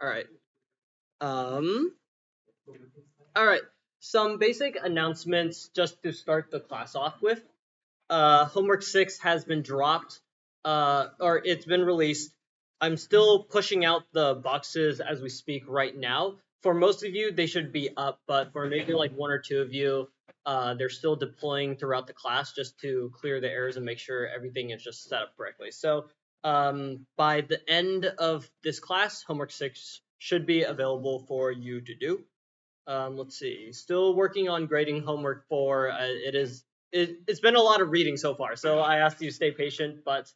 All right. All right. Some basic announcements just to start the class off with. Homework 6 has been dropped, or it's been released. I'm still pushing out the boxes as we speak right now. For most of you, they should be up, but for maybe like one or two of you, they're still deploying throughout the class just to clear the errors and make sure everything is just set up correctly. So by the end of this class, homework 6 should be available for you to do. Let's see. Still working on grading homework 4. It's been a lot of reading so far, so I asked you to stay patient, but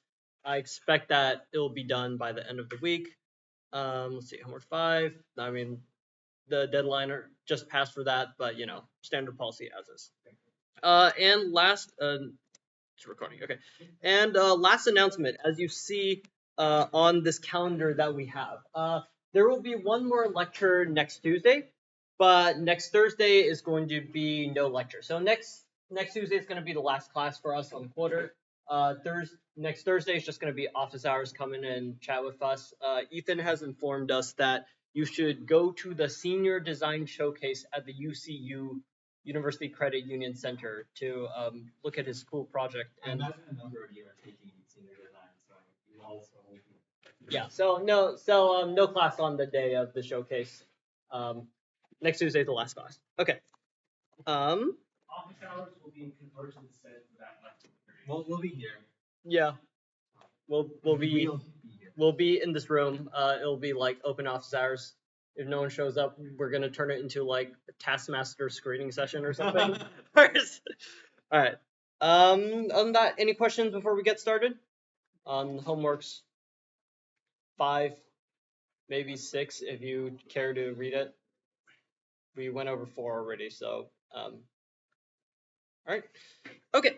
I expect that it will be done by the end of the week. Let's see. Homework 5. I mean, the deadline just passed for that, but standard policy as is. And last, it's recording. Okay. And last announcement, as you see on this calendar that we have, there will be one more lecture next Tuesday. But next Thursday is going to be no lecture. So next Tuesday is going to be the last class for us on the quarter. Next Thursday is just going to be office hours. Come in and chat with us. Ethan has informed us that you should go to the Senior Design Showcase at the UCU University Credit Union Center to look at his cool project. I imagine a number of you are taking senior design, so you also. Yeah. So no class on the day of the showcase. Next Tuesday is the last class. Okay. Office hours will be in conversion set for that lecture. We'll be here. Yeah. We'll be in this room. It'll be like open office hours. If no one shows up, we're gonna turn it into like a Taskmaster screening session or something. All right. On that, any questions before we get started? On homeworks 5, maybe 6, if you care to read it. We went over 4 already, so all right. Okay.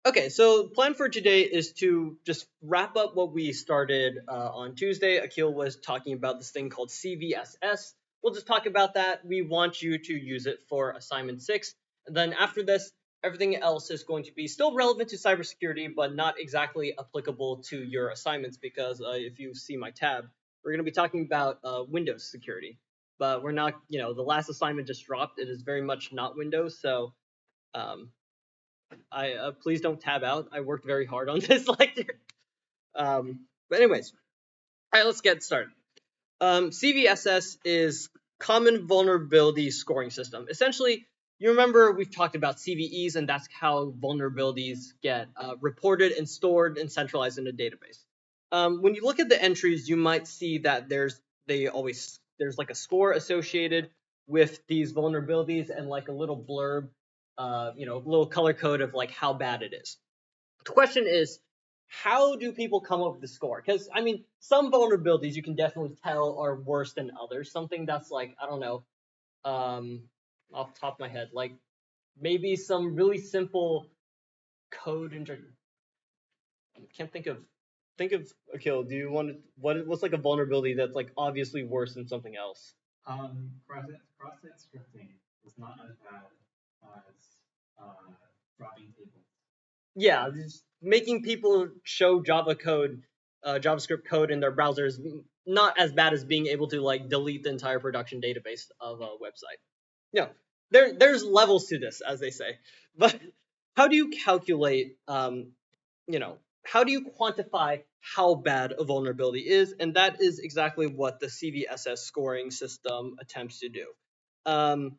Okay, so plan for today is to just wrap up what we started on Tuesday. Akil was talking about this thing called CVSS. We'll just talk about that. We want you to use it for assignment 6. And then after this, everything else is going to be still relevant to cybersecurity, but not exactly applicable to your assignments because if you see my tab, we're going to be talking about Windows security. But we're not, the last assignment just dropped. It is very much not Windows, so please don't tab out. I worked very hard on this lecture. But anyways, all right, let's get started. CVSS is Common Vulnerability Scoring System. Essentially, you remember we've talked about CVEs, and that's how vulnerabilities get reported and stored and centralized in a database. When you look at the entries, you might see that there's like a score associated with these vulnerabilities and like a little blurb, little color code of like how bad it is. The question is, how do people come up with the score? Because I mean, some vulnerabilities you can definitely tell are worse than others. Something that's like, I don't know, off the top of my head, like maybe some really simple code can't think of Akil, do you want to what's like a vulnerability that's like obviously worse than something else? Cross-site scripting is not as bad as dropping tables. Yeah, just making people show JavaScript code in their browsers not as bad as being able to like delete the entire production database of a website. No, there's levels to this, as they say. But how do you calculate, how do you quantify how bad a vulnerability is? And that is exactly what the CVSS scoring system attempts to do. You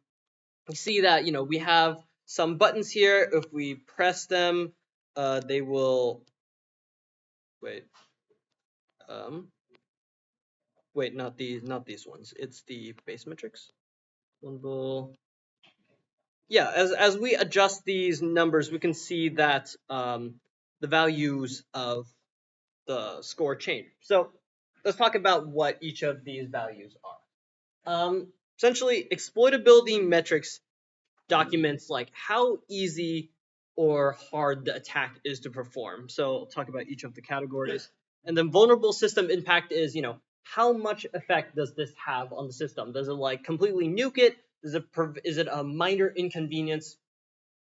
see that, we have some buttons here. If we press them, they will, not these ones. It's the base metrics. Yeah, as we adjust these numbers, we can see that the values of the score change. So let's talk about what each of these values are. Essentially, exploitability metrics documents like how easy or hard the attack is to perform. So I'll talk about each of the categories. And then vulnerable system impact is, how much effect does this have on the system? Does it like completely nuke it? Is it a minor inconvenience?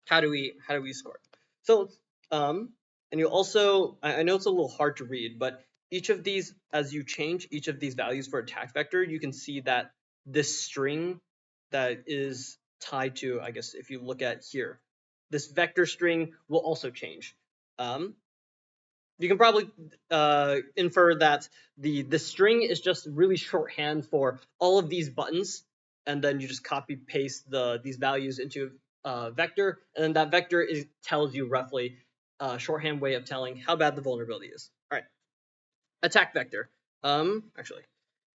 How do we score? So and you also, I know it's a little hard to read, but each of these, as you change each of these values for attack vector, you can see that this string that is tied to, I guess if you look at here, this vector string will also change. You can probably infer that the string is just really shorthand for all of these buttons, and then you just copy paste these values into a vector, and then that vector tells you roughly a shorthand way of telling how bad the vulnerability is. All right, attack vector. Actually,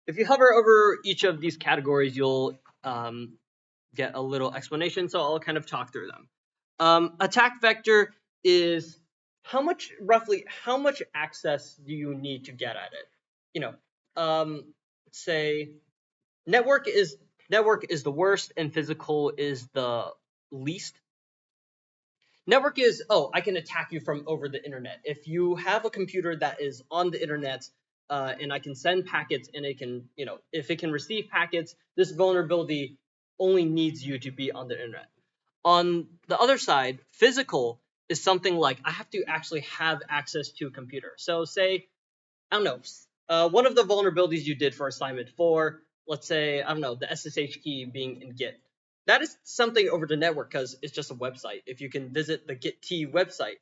if you hover over each of these categories, you'll get a little explanation. So I'll kind of talk through them. Attack vector is roughly how much access do you need to get at it? You know, say network is the worst and physical is the least. Network is, oh, I can attack you from over the internet. If you have a computer that is on the internet and I can send packets and it can, if it can receive packets, this vulnerability only needs you to be on the internet. On the other side, physical is something like I have to actually have access to a computer. So say, I don't know, one of the vulnerabilities you did for assignment 4, let's say, I don't know, the SSH key being in Git. That is something over the network because it's just a website. If you can visit the Git-T website,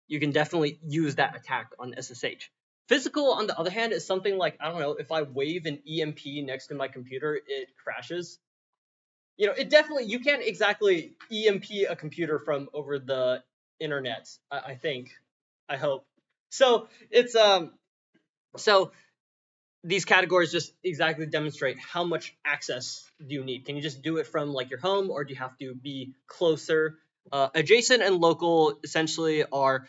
you can definitely use that attack on SSH. Physical, on the other hand, is something like, I don't know, if I wave an EMP next to my computer, it crashes. It definitely, you can't exactly EMP a computer from over the internet, I think, I hope. So it's, so these categories just exactly demonstrate how much access do you need. Can you just do it from like your home, or do you have to be closer? Adjacent and local essentially are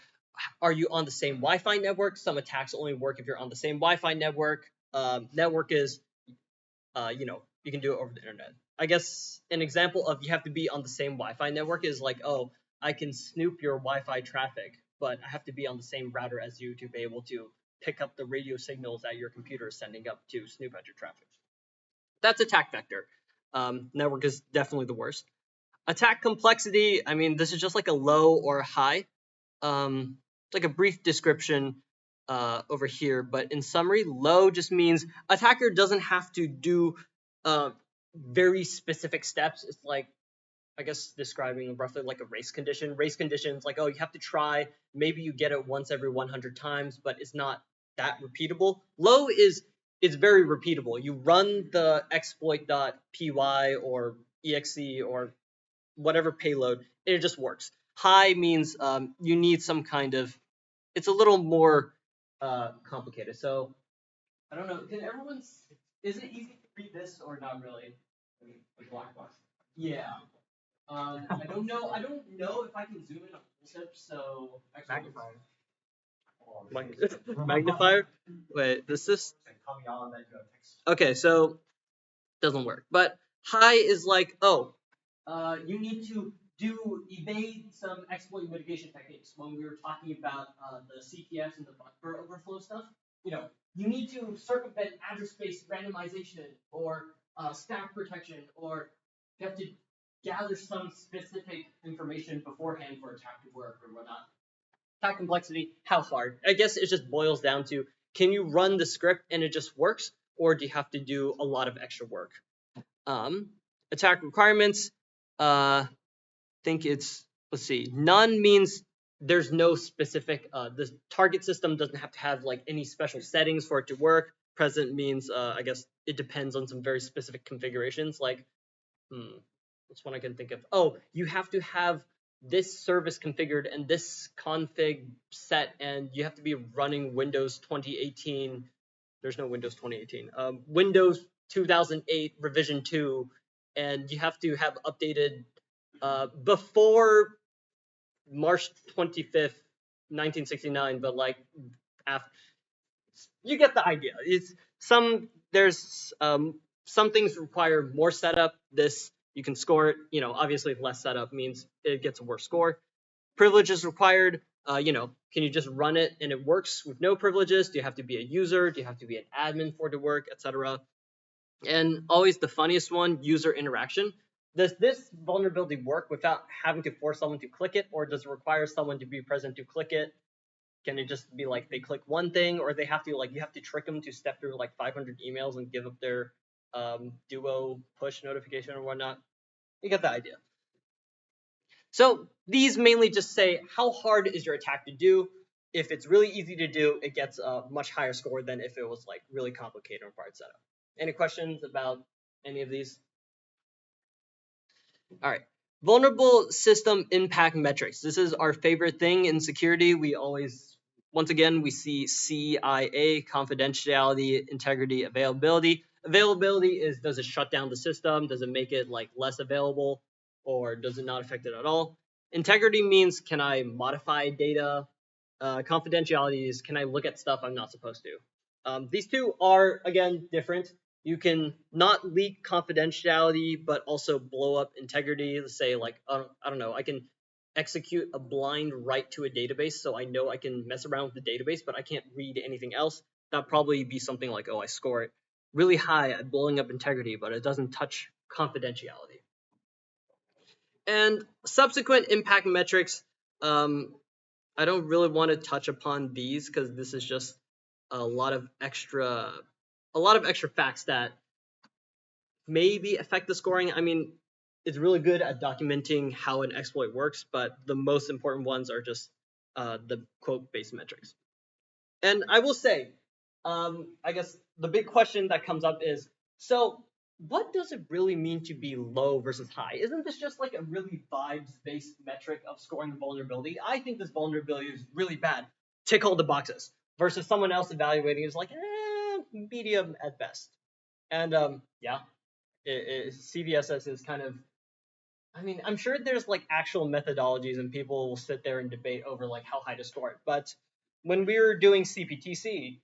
you on the same Wi-Fi network? Some attacks only work if you're on the same Wi-Fi network. Network is, you can do it over the internet. I guess an example of you have to be on the same Wi-Fi network is like, oh, I can snoop your Wi-Fi traffic, but I have to be on the same router as you to be able to pick up the radio signals that your computer is sending up to snoop at your traffic. That's attack vector. Network is definitely the worst. Attack complexity, I mean, this is just like a low or a high. It's like a brief description over here, but in summary, low just means attacker doesn't have to do very specific steps. It's like, I guess, describing roughly like a race condition. Race conditions, like, oh, you have to try. Maybe you get it once every 100 times, but it's not that repeatable. Low is it's very repeatable. You run the exploit.py or exe or whatever payload, and it just works. High means you need some kind of, it's a little more complicated. So I don't know. Can everyone? Is it easy to read this or not really? The black box. Yeah. I don't know. I don't know if I can zoom in on full tip. So magnifier. Magnifier. Wait, this is. Okay, so doesn't work. But high is like, oh, you need to evade some exploit mitigation techniques. When we were talking about the CTFs and the buffer overflow stuff, you need to circumvent address-based randomization or stack protection, or you have to gather some specific information beforehand for attack to work or whatnot. Attack complexity, how hard? I guess it just boils down to, can you run the script and it just works, or do you have to do a lot of extra work? Attack requirements, think it's, let's see, none means there's no specific, the target system doesn't have to have like any special settings for it to work. Present means, I guess it depends on some very specific configurations, like, that's one I can think of. Oh, you have to have this service configured and this config set, and you have to be running Windows 2018. There's no Windows 2018. Windows 2008 revision 2, and you have to have updated before March 25th, 1969, but like after, you get the idea. It's there's some things require more setup. This, you can score it, obviously less setup means it gets a worse score. Privileges required, can you just run it and it works with no privileges? Do you have to be a user? Do you have to be an admin for it to work, etc.? And always the funniest one, user interaction. Does this vulnerability work without having to force someone to click it, or does it require someone to be present to click it? Can it just be like they click one thing, or they have to like you have to trick them to step through like 500 emails and give up their duo push notification or whatnot? You get the idea. So these mainly just say how hard is your attack to do. If it's really easy to do, it gets a much higher score than if it was like really complicated and required setup. Any questions about any of these? All right. Vulnerable system impact metrics. This is our favorite thing in security. We always, once again, we see CIA, confidentiality, integrity, availability. Availability is, does it shut down the system? Does it make it like less available, or does it not affect it at all? Integrity means, can I modify data? Confidentiality is, can I look at stuff I'm not supposed to? These two are, again, different. You can not leak confidentiality, but also blow up integrity. Let's say, like, I don't know, I can execute a blind write to a database, so I know I can mess around with the database, but I can't read anything else. That'd probably be something like, oh, I score it really high at blowing up integrity, but it doesn't touch confidentiality. And subsequent impact metrics, I don't really want to touch upon these because this is just a lot of extra facts that maybe affect the scoring. I mean, it's really good at documenting how an exploit works, but the most important ones are just the quote-based metrics. And I will say, I guess the big question that comes up is, so what does it really mean to be low versus high? Isn't this just like a really vibes-based metric of scoring a vulnerability? I think this vulnerability is really bad. Tick all the boxes. Versus someone else evaluating is like, medium at best. And yeah, CVSS is kind of, I mean, I'm sure there's like actual methodologies and people will sit there and debate over like how high to score it. But when we were doing CPTC,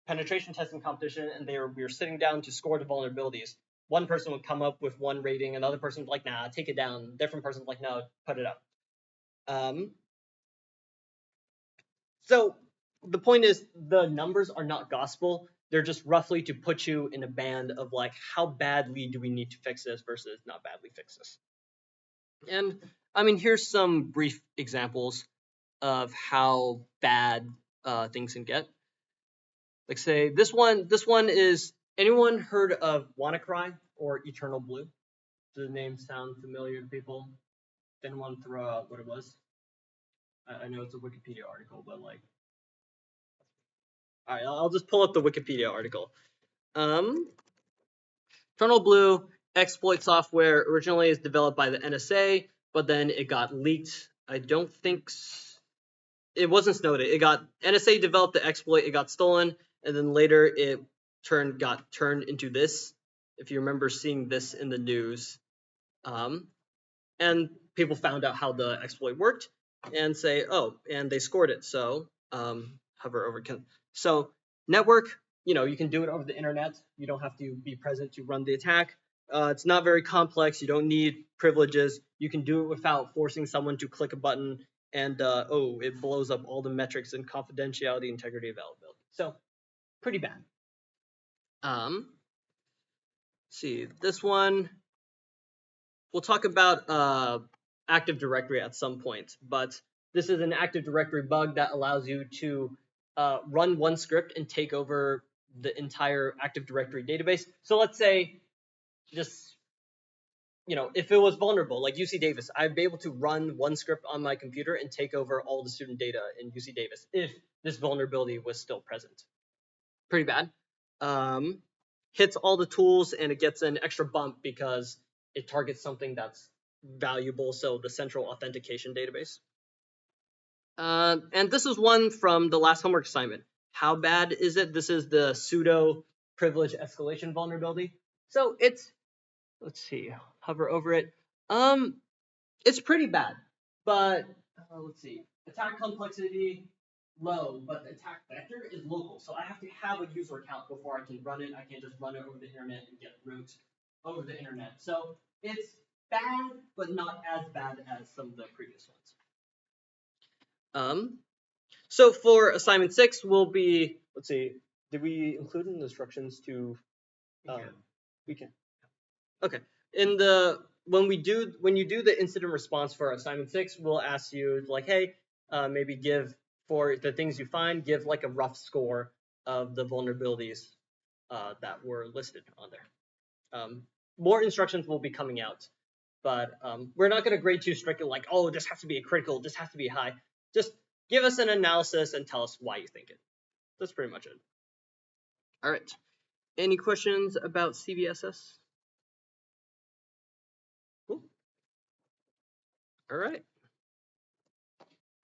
penetration testing competition, and we were sitting down to score the vulnerabilities, one person would come up with one rating, another person would like, nah, take it down. Different person like, no, put it up. So the point is, the numbers are not gospel. They're just roughly to put you in a band of like, how badly do we need to fix this versus not badly fix this. And I mean, here's some brief examples of how bad things can get. Like say this one is, anyone heard of WannaCry or Eternal Blue? Does the name sound familiar to people? Didn't want to throw out what it was. I know it's a Wikipedia article, but like, all right, I'll just pull up the Wikipedia article. Eternal Blue exploit software originally is developed by the NSA, but then it got leaked. I don't think it wasn't snowed. NSA developed the exploit, it got stolen, and then later it got turned into this. If you remember seeing this in the news, and people found out how the exploit worked, and say, oh, and they scored it. So hover over. So network, you can do it over the internet. You don't have to be present to run the attack. It's not very complex. You don't need privileges. You can do it without forcing someone to click a button, and it blows up all the metrics in confidentiality, integrity, availability. So pretty bad. Let's see, this one, we'll talk about Active Directory at some point, but this is an Active Directory bug that allows you to run one script and take over the entire Active Directory database. So let's say, just, if it was vulnerable, like UC Davis, I'd be able to run one script on my computer and take over all the student data in UC Davis if this vulnerability was still present. Pretty bad. Hits all the tools, and it gets an extra bump because it targets something that's valuable, so the central authentication database. And this is one from the last homework assignment. How bad is it? This is the pseudo privilege escalation vulnerability. So it's, let's see, hover over it. It's pretty bad, but let's see, attack complexity low, but the attack vector is local. So I have to have a user account before I can run it. I can't just run it over the internet and get root over the internet. So it's bad, but not as bad as some of the previous ones. So for assignment 6, we'll be, let's see, did we include in the instructions to? We can. Okay. When you do the incident response for assignment 6, we'll ask you like, hey, maybe give for the things you find, give like a rough score of the vulnerabilities that were listed on there. More instructions will be coming out, but we're not going to grade too strictly like, oh, this has to be a critical, this has to be a high. Just give us an analysis and tell us why you think it. That's pretty much it. All right. Any questions about CVSS? Cool. All right.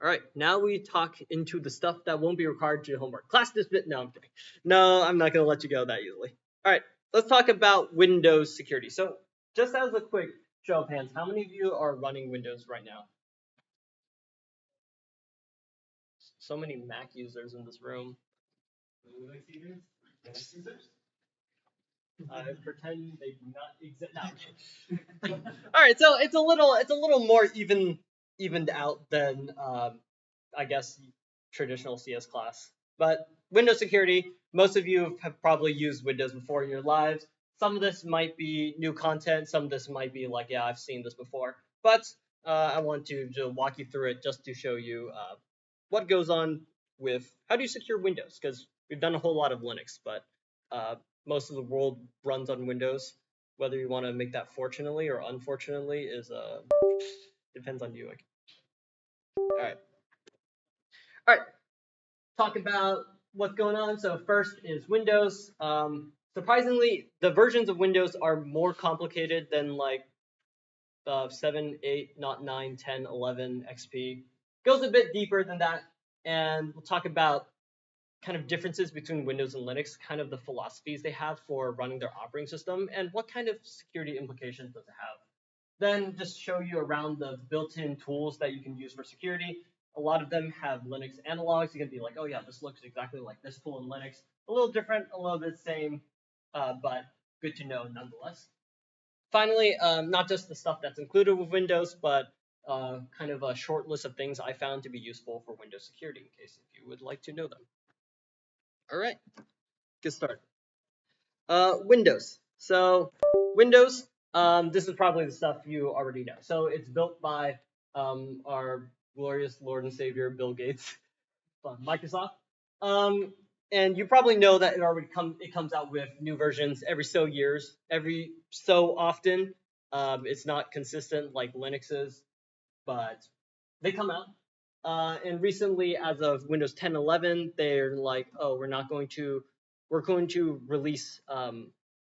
All right, now we talk into the stuff that won't be required to your homework. Class dismissed. No, I'm kidding. No, I'm not going to let you go that easily. All right, let's talk about Windows security. So just as a quick show of hands, how many of you are running Windows right now? So many Mac users in this room. I pretend they do not exist. No. All right, so it's a little more evened out than I guess traditional CS class. But Windows security, most of you have probably used Windows before in your lives. Some of this might be new content. Some of this might be like, yeah, I've seen this before. But I want to walk you through it just to show you what goes on with how do you secure Windows, because we've done a whole lot of Linux, but most of the world runs on Windows. Whether you want to make that fortunately or unfortunately is depends on you. All right. All right. Talk about what's going on. So first is Windows. Surprisingly, the versions of Windows are more complicated than like 7, 8, not 9, 10, 11, XP. Goes a bit deeper than that, and we'll talk about kind of differences between Windows and Linux, kind of the philosophies they have for running their operating system, and what kind of security implications does it have. Then just show you around the built-in tools that you can use for security. A lot of them have Linux analogs. You can be like, oh yeah, this looks exactly like this tool in Linux. A little different, a little bit same, but good to know nonetheless. Finally, not just the stuff that's included with Windows, but kind of a short list of things I found to be useful for Windows security in case if you would like to know them. All right, get started. Windows. So Windows, this is probably the stuff you already know. So it's built by our glorious Lord and Savior Bill Gates, Microsoft. And you probably know that it comes out with new versions every so often. It's not consistent like Linux is, but they come out. And recently, as of Windows 10, 11, they're like, oh, we're going to release,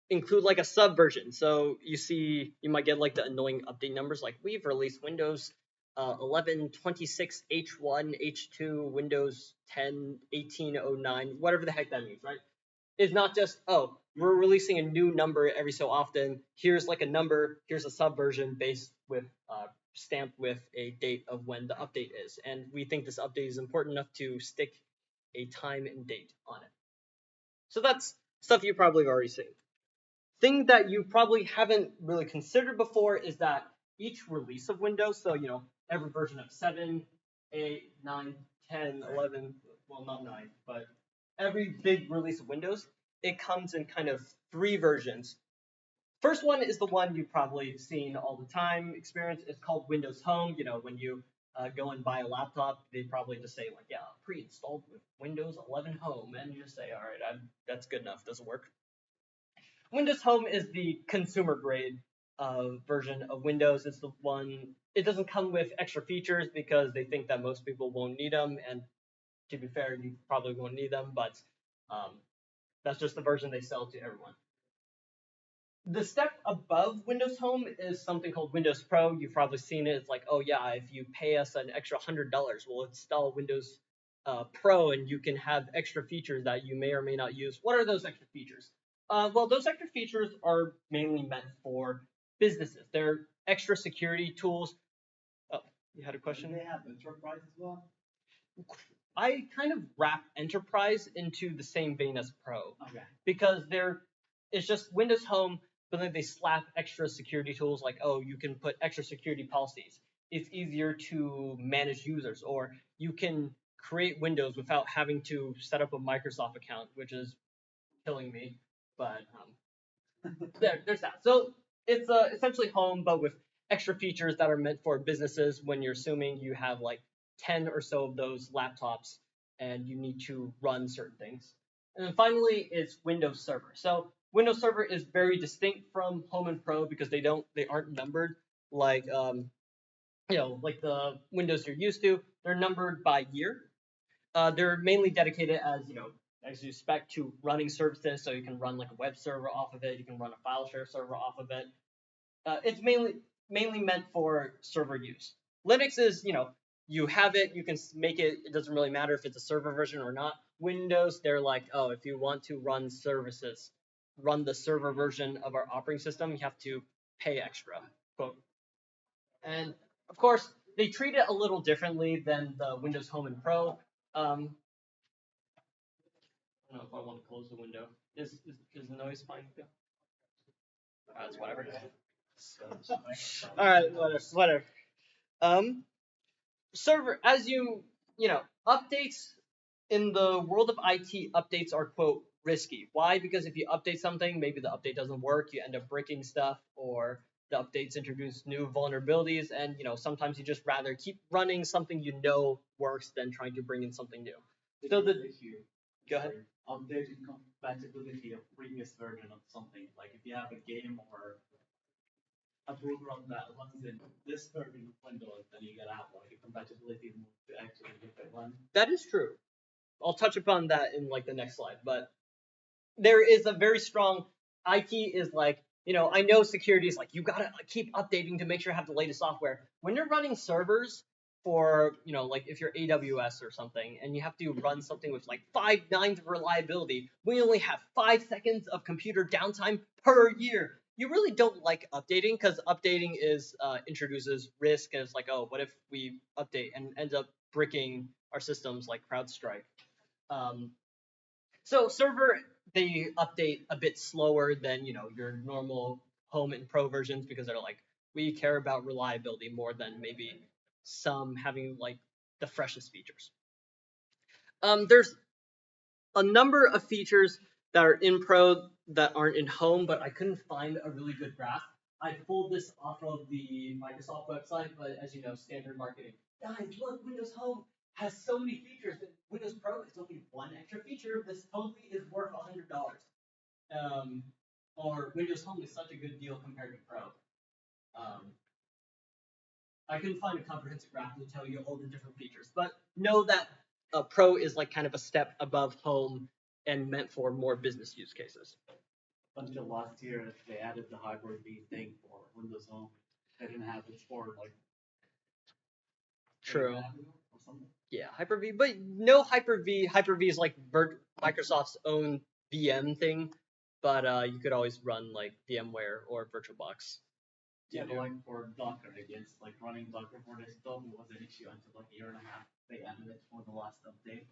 include like a subversion. So you might get like the annoying update numbers, like we've released Windows 11, 26, H1, H2, Windows 10, 1809, whatever the heck that means, right? It's not just, oh, we're releasing a new number every so often. Here's like a number, here's a subversion based with stamped with a date of when the update is. And we think this update is important enough to stick a time and date on it. So that's stuff you probably have already seen. Thing that you probably haven't really considered before is that each release of Windows, so every version of 7, 8, 9, 10, 11, well not 9, but every big release of Windows, it comes in kind of 3 versions. First one is the one you've probably seen all the time, experience. It's called Windows Home. When you go and buy a laptop, they probably just say like, yeah, pre-installed with Windows 11 Home, and you just say, all right, that's good enough. Doesn't work. Windows Home is the consumer grade version of Windows. It's the one. It doesn't come with extra features because they think that most people won't need them, and to be fair, you probably won't need them, but that's just the version they sell to everyone. The step above Windows Home is something called Windows Pro. You've probably seen it. It's like, oh yeah, if you pay us an extra $100, we'll install Windows Pro, and you can have extra features that you may or may not use. What are those extra features? Well, those extra features are mainly meant for businesses. They're extra security tools. Oh, you had a question? Do they have enterprise as well? I kind of wrap enterprise into the same vein as Pro. Okay. Because it's just Windows Home, but then they slap extra security tools like, oh, you can put extra security policies. It's easier to manage users, or you can create Windows without having to set up a Microsoft account, which is killing me. But there's that. So it's essentially Home, but with extra features that are meant for businesses when you're assuming you have like 10 or so of those laptops and you need to run certain things. And then finally, it's Windows Server. So Windows Server is very distinct from Home and Pro because they aren't numbered like like the Windows you're used to. They're numbered by year. They're mainly dedicated as you expect to running services, so you can run like a web server off of it, you can run a file share server off of it. It's mainly meant for server use. Linux is, you have it, you can make it. It doesn't really matter if it's a server version or not. Windows, they're like, oh, if you want to run services, run the server version of our operating system, you have to pay extra, quote. And of course, they treat it a little differently than the Windows Home and Pro. I don't know if I want to close the window. Is the noise fine? It's whatever. All right, whatever. Um, server, as updates in the world of IT, updates are quote risky. Why? Because if you update something, maybe the update doesn't work, you end up breaking stuff, or the updates introduce new vulnerabilities, and sometimes you just rather keep running something you know works than trying to bring in something new. So go ahead. Updating compatibility of previous version of something. Like if you have a game or a program that runs in this version of Windows, then you gotta have like a compatibility move to actually get that one. That is true. I'll touch upon that in like the next slide, but there is a very strong IT is like, I know security is like you gotta keep updating to make sure you have the latest software. When you're running servers for, like if you're AWS or something, and you have to run something with like 5 nines of reliability, we only have 5 seconds of computer downtime per year. You really don't like updating because updating introduces risk, and it's like, oh, what if we update and end up bricking our systems like CrowdStrike? So server, they update a bit slower than your normal home and pro versions because they're like, we care about reliability more than maybe some having like the freshest features. There's a number of features that are in pro that aren't in home, but I couldn't find a really good graph. I pulled this off of the Microsoft website, but as you know, standard marketing. Guys, look, Windows Home has so many features that Windows Pro is only one extra feature. This totally is worth $100. Or Windows Home is such a good deal compared to Pro. I couldn't find a comprehensive graph to tell you all the different features, but know that Pro is like kind of a step above Home and meant for more business use cases. Until last year, they added the Hyper-V thing for Windows Home. They didn't have it for like. True. Yeah, Hyper-V, but no Hyper-V. Hyper-V is like Microsoft's own VM thing, but you could always run like VMware or VirtualBox. Yeah, but like for Docker, against like running Docker for desktop, it was an issue until like a year and a half. They added it for the last update.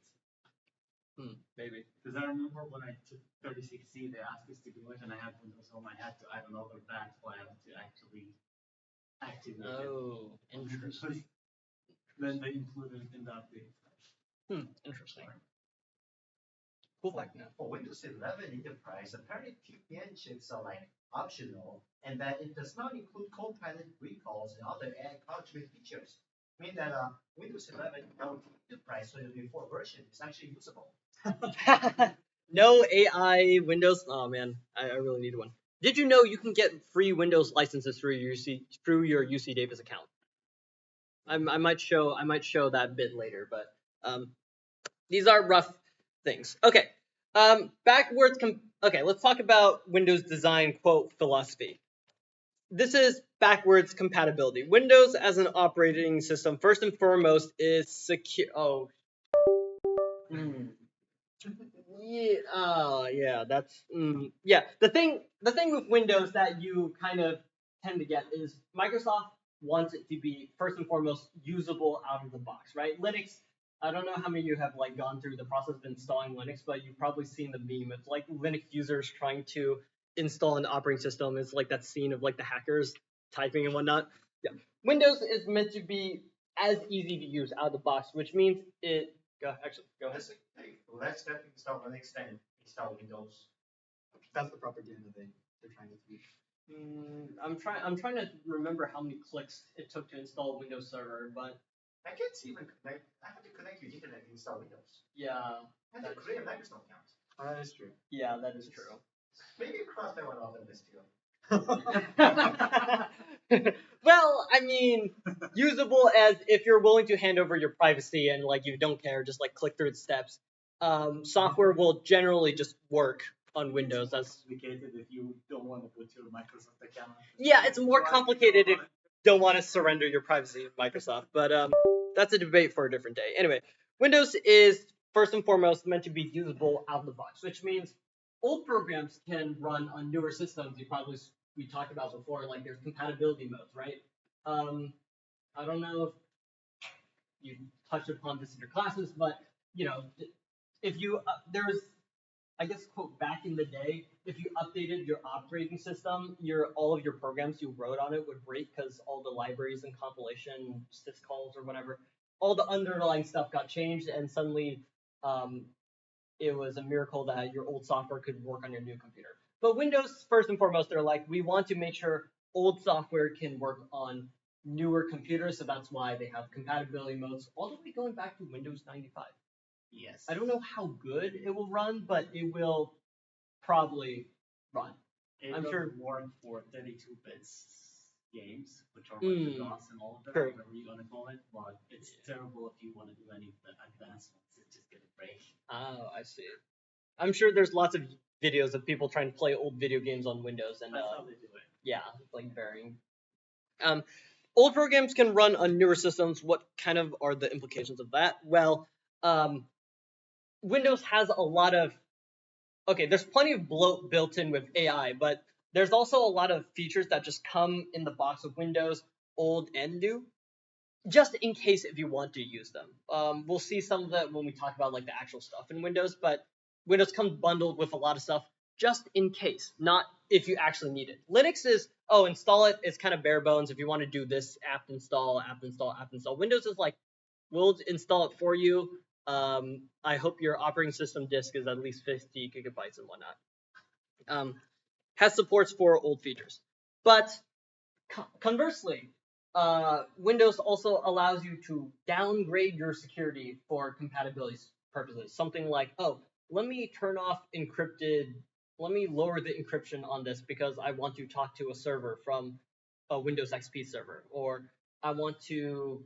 Maybe. Because I remember when I took 36C, they asked us to do it, and I had Windows Home. I had to add another batch file to actually activate it. Oh, interesting. Then they included it in the update. Interesting. Cool fact now. For Windows 11 Enterprise, apparently TPM chips are like optional, and that it does not include Copilot recalls and other AI culture features. Meaning that Windows 11 Enterprise 2024 version is actually usable. No AI Windows. Oh man, I really need one. Did you know you can get free Windows licenses through your UC Davis account? I might show that bit later, but these are rough things. Okay, okay, let's talk about Windows design quote philosophy. This is backwards compatibility. Windows as an operating system, first and foremost, is secure. Oh. Yeah, that's yeah. The thing with Windows that you kind of tend to get is Microsoft wants it to be first and foremost usable out of the box, right? Linux. I don't know how many of you have like gone through the process of installing Linux, but you've probably seen the meme. It's like Linux users trying to install an operating system. It's like that scene of like the hackers typing and whatnot. Yeah, Windows is meant to be as easy to use out of the box, which means it. Go ahead. Let's install Linux and install Windows. That's the propaganda they're trying to do. I'm trying to remember how many clicks it took to install Windows Server, but I can't even connect. I have to connect to internet to install Windows. Yeah, I have to create a Microsoft account. That is true. yeah, that is true. Maybe cross that one off the list too. Well, I mean, usable as if you're willing to hand over your privacy and like you don't care, just like click through the steps. Software will generally just work on Windows. That's Complicated if you don't want to put your Microsoft account. yeah, it's more complicated if you don't want to surrender your privacy to Microsoft, but that's a debate for a different day. Anyway, Windows is first and foremost meant to be usable out of the box, which means old programs can run on newer systems. We talked about before, like there's compatibility modes, right? I don't know if you touched upon this in your classes, but you know, if you there's I guess quote back in the day, if you updated your operating system, all of your programs you wrote on it would break because all the libraries and compilation syscalls or whatever, all the underlying stuff got changed, and suddenly um, it was a miracle that your old software could work on your new computer. But Windows, first and foremost, they're like, we want to make sure old software can work on newer computers, so that's why they have compatibility modes all the way going back to Windows 95. Yes. I don't know how good it will run, but it will probably run. I'm sure work for 32 bits games, which are Mm, DOS and all of them, true. whatever you want to call it, but it's terrible if you want to do any advanced ones. It's just gonna break. Oh, I see. I'm sure there's lots of videos of people trying to play old video games on Windows, and That's how they do it. yeah, like varying. Old programs can run on newer systems. What kind of are the implications of that? Well, Windows has a lot of okay. There's plenty of bloat built in with AI, but there's also a lot of features that just come in the box of Windows, old and new, just in case if you want to use them. We'll see some of that when we talk about like the actual stuff in Windows, but Windows comes bundled with a lot of stuff just in case, not if you actually need it. Linux is, oh, install it. It's kind of bare bones. If you want to do this, apt install, apt install, apt install. Windows is like, we'll install it for you. I hope your operating system disk is at least 50 gigabytes and whatnot. Has supports for old features. But conversely, Windows also allows you to downgrade your security for compatibility purposes. Something like, oh, let me turn off encrypted, let me lower the encryption on this because I want to talk to a server from a Windows XP server, or I want to,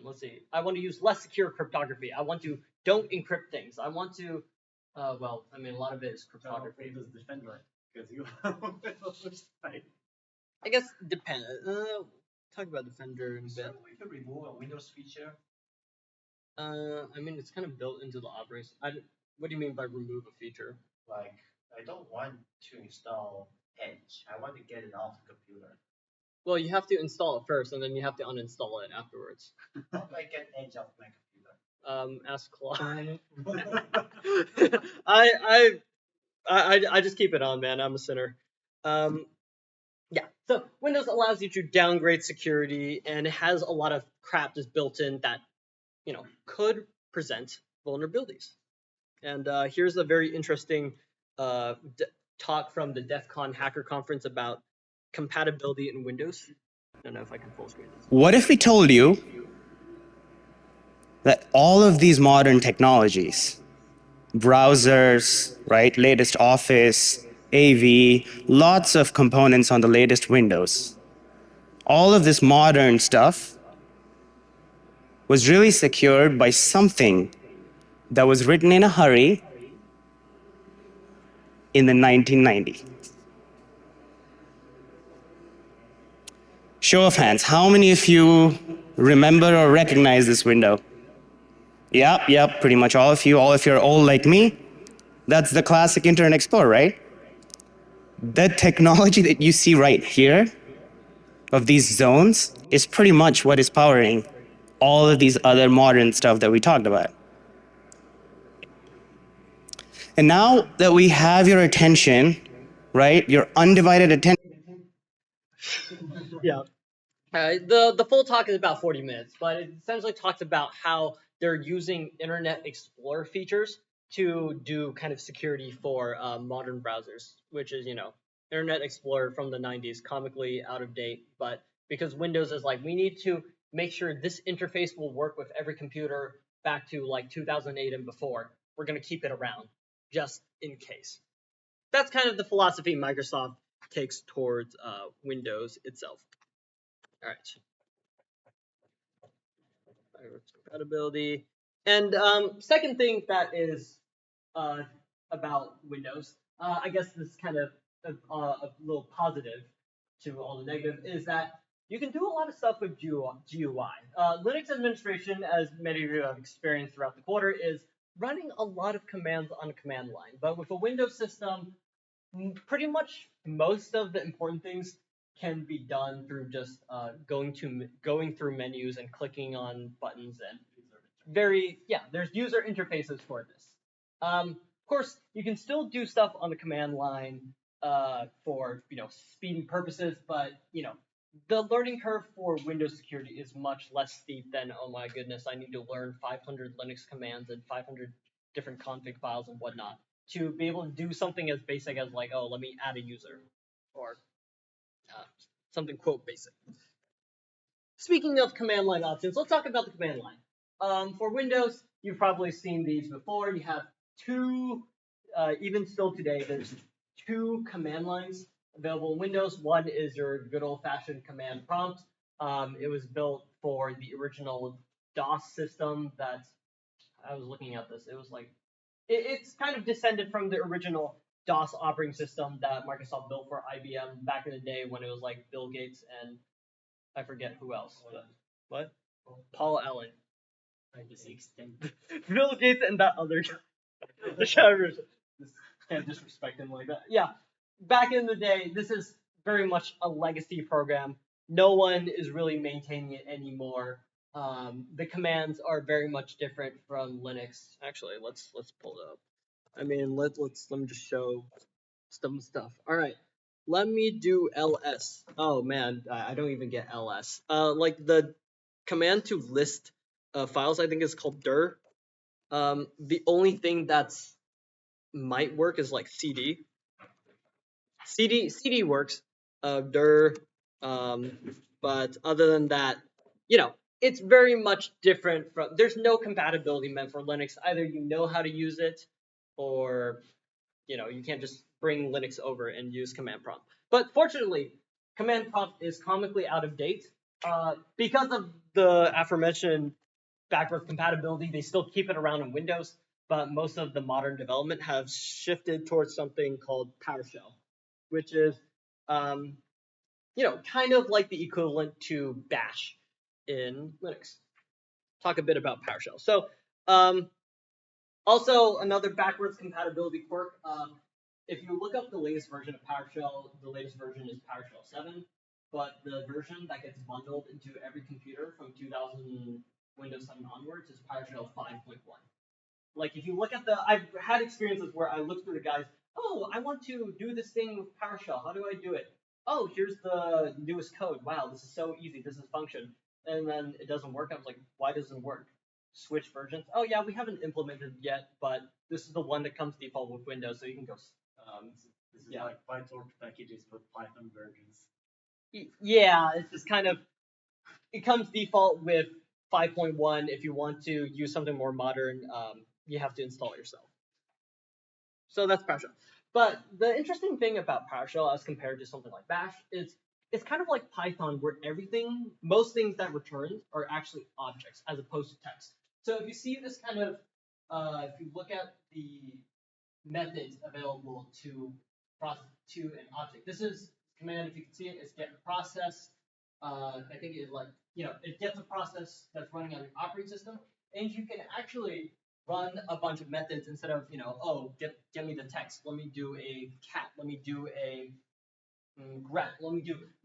let's see, I want to use less secure cryptography. I want to don't encrypt things. I want to, well, I mean, a lot of it is cryptography. Windows Defender, because you have Windows site. I guess depend. Talk about Defender in a Is there bit. a way to remove a Windows feature? I mean, it's kind of built into the operating. What do you mean by remove a feature? Like, I don't want to install Edge. I want to get it off the computer. Well, you have to install it first, and then you have to uninstall it afterwards. How do I get Edge off my computer? Ask Claude. I just keep it on, man. I'm a sinner. Yeah. So Windows allows you to downgrade security, and it has a lot of crap that's built in that, could present vulnerabilities. And here's a very interesting talk from the DEF CON Hacker Conference about compatibility in Windows. I don't know if I can full screen this. What if we told you that all of these modern technologies, browsers, right, latest Office, AV, lots of components on the latest Windows, all of this modern stuff was really secured by something that was written in a hurry in the 1990s? Show of hands, how many of you remember or recognize this window? Yep, pretty much all of you. All if you're old like me, that's the classic Internet Explorer, right? The technology that you see right here of these zones is pretty much what is powering all of these other modern stuff that we talked about. And now that we have your attention, right, your undivided attention. Yeah. The full talk is about 40 minutes, but it essentially talks about how they're using Internet Explorer features to do kind of security for modern browsers, which is, Internet Explorer from the 90s, comically out of date, but because Windows is like, we need to make sure this interface will work with every computer back to like 2008 and before. We're going to keep it around just in case. That's kind of the philosophy Microsoft takes towards Windows itself. All right. Backwards compatibility. And second thing that is about Windows, I guess this is kind of a little positive to all the negative, is that you can do a lot of stuff with GUI. Linux administration, as many of you have experienced throughout the quarter, is running a lot of commands on a command line. But with a Windows system, pretty much most of the important things can be done through just going through menus and clicking on buttons, and there's user interfaces for this. Of course, you can still do stuff on the command line for speedy purposes, but the learning curve for Windows security is much less steep than, oh my goodness, I need to learn 500 Linux commands and 500 different config files and whatnot to be able to do something as basic as like, oh, let me add a user, or something quote basic. Speaking of command line options, let's talk about the command line. For Windows, you've probably seen these before. You have two, even still today, there's two command lines available in Windows. One is your good old-fashioned command prompt. It was built for the original DOS system that I was looking at this. It was like, it's kind of descended from the original DOS operating system that Microsoft built for IBM back in the day when it was like Bill Gates and I forget who else. What? Paul Allen. Bill Gates and that other guy. Can't disrespect him like that. Yeah. Back in the day, this is very much a legacy program. No one is really maintaining it anymore. The commands are very much different from Linux. Actually, let's pull it up. I mean, let me just show some stuff. All right, let me do ls. Oh man, I don't even get ls. Like the command to list files, I think is called dir. The only thing that's might work is like cd. CD works. Dir. But other than that, it's very much different from. There's no compatibility meant for Linux. Either you know how to use it, or you can't just bring Linux over and use command prompt. But fortunately, command prompt is comically out of date. Because of the aforementioned backwards compatibility, they still keep it around in Windows, but most of the modern development have shifted towards something called PowerShell, which is kind of like the equivalent to Bash in Linux. Talk a bit about PowerShell. So also another backwards compatibility quirk. If you look up the latest version of PowerShell, the latest version is PowerShell 7, but the version that gets bundled into every computer from 2000 Windows 7 onwards is PowerShell 5.1. Like if you look at I've had experiences where I look through the guides, oh, I want to do this thing with PowerShell. How do I do it? Oh, here's the newest code. Wow, this is so easy. This is function. And then it doesn't work. I was like, why doesn't it work? Switch versions. Oh yeah, we haven't implemented it yet, but this is the one that comes default with Windows, so you can go. This is like PyTorch packages with Python versions. Yeah, it's just kind of. It comes default with 5.1. If you want to use something more modern, you have to install it yourself. So that's PowerShell. But the interesting thing about PowerShell as compared to something like Bash is it's kind of like Python, where most things that return are actually objects as opposed to text. So if you see this kind of, if you look at the methods available to an object, this is command. If you can see it, is get process. I think it's like it gets a process that's running on an operating system, and you can actually run a bunch of methods instead of oh, get me the text. Let me do a cat. Let me do a grep.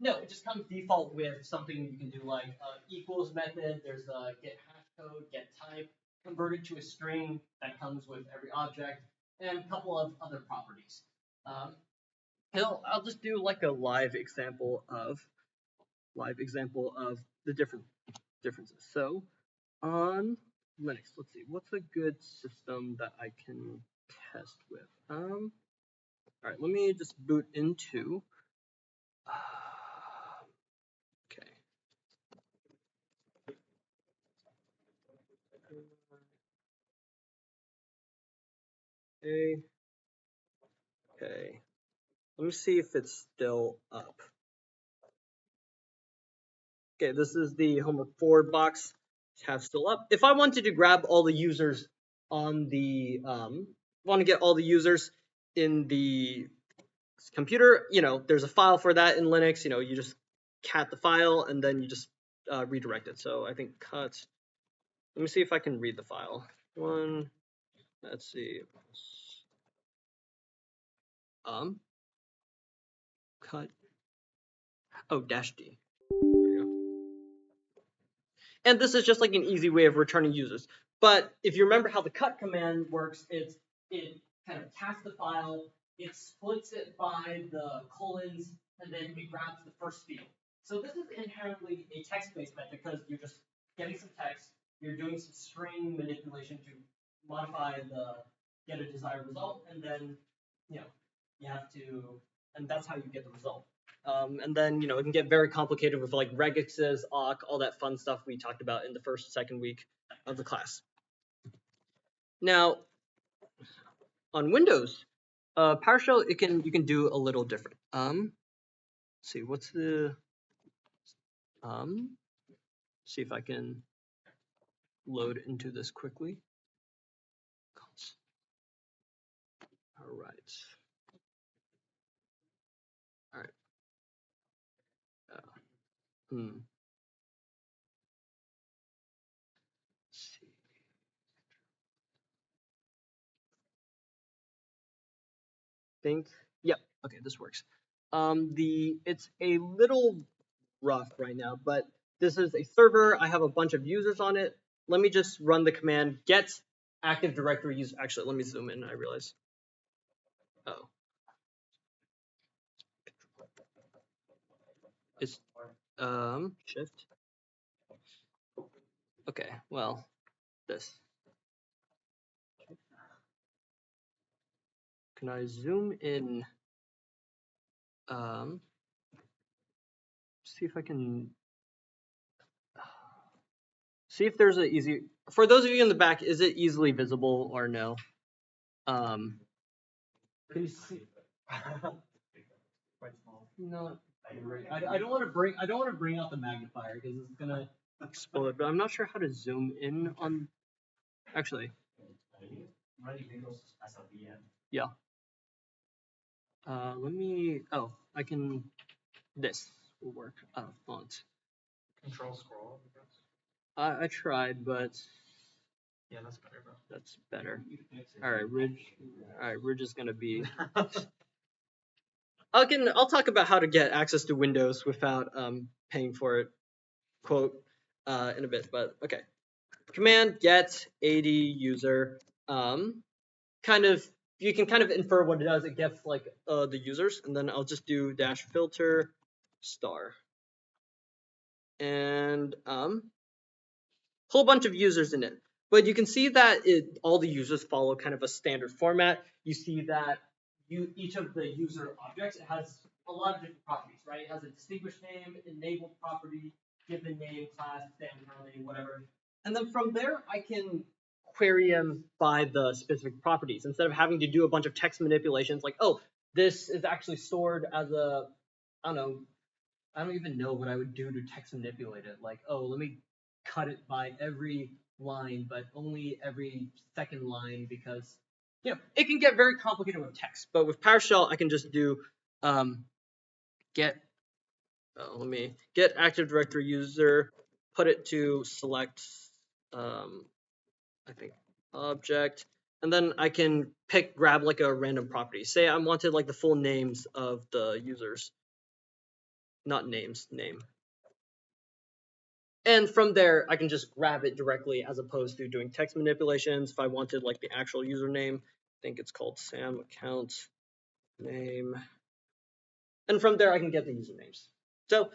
No. It just comes default with something you can do like equals method. There's a get hash code, get type, convert it to a string that comes with every object, and a couple of other properties. I'll just do like a live example of the differences. So on Linux, let's see, what's a good system that I can test with? All right, let me just boot into. Okay. Okay. Let me see if it's still up. Okay, this is the homework 4 box. Tab still up. If I wanted to grab all the users on the want to get all the users in the computer, there's a file for that in Linux. You just cat the file and then you just redirect it. So I think cut. Let me see if I can read the file. Let's see. Cut. Oh, -D. And this is just like an easy way of returning users. But if you remember how the cut command works, it kind of casts the file, it splits it by the colons, and then it grabs the first field. So this is inherently a text-based method because you're just getting some text, you're doing some string manipulation to modify get a desired result, and then you have to, and that's how you get the result. And then, it can get very complicated with like regexes, awk, all that fun stuff we talked about in the second week of the class. Now, on Windows, PowerShell, you can do a little different. Let's see, what's the, see if I can load into this quickly. All right. All right. Think, yep, okay, this works. It's a little rough right now, but this is a server. I have a bunch of users on it. Let me just run the command get Active Directory user. Actually, let me zoom in. I realize. Oh, it's shift. Okay, well, this. Can I zoom in? See if I can. See if there's an easy. For those of you in the back, is it easily visible or no? Can you see? No. I don't want to bring out the magnifier because it's gonna explode. But I'm not sure how to zoom in on. Actually. Yeah. Let me. Oh, I can. This will work. Font. Control scroll. I tried, but Yeah, that's better, bro. That's better. All right, Ridge. All right, Ridge is gonna be. I'll talk about how to get access to Windows without paying for it, quote, in a bit. But okay, command get 80 user. Kind of you can kind of infer what it does. It gets like the users, and then I'll just do -filter star, and whole bunch of users in it. But you can see that all the users follow kind of a standard format. You see that each of the user objects, it has a lot of different properties, right? It has a distinguished name, enabled property, given name, class, family name, whatever. And then from there, I can query them by the specific properties instead of having to do a bunch of text manipulations like, oh, this is actually stored as a, I don't even know what I would do to text manipulate it. Like, oh, let me cut it by every line, but only every second line because it can get very complicated with text. But with PowerShell, I can just do get Active Directory user, put it to select I think object, and then I can grab like a random property. Say I wanted like the full names of the users, not names, name. And from there, I can just grab it directly as opposed to doing text manipulations. If I wanted like the actual username, I think it's called Sam account name. And from there, I can get the usernames. So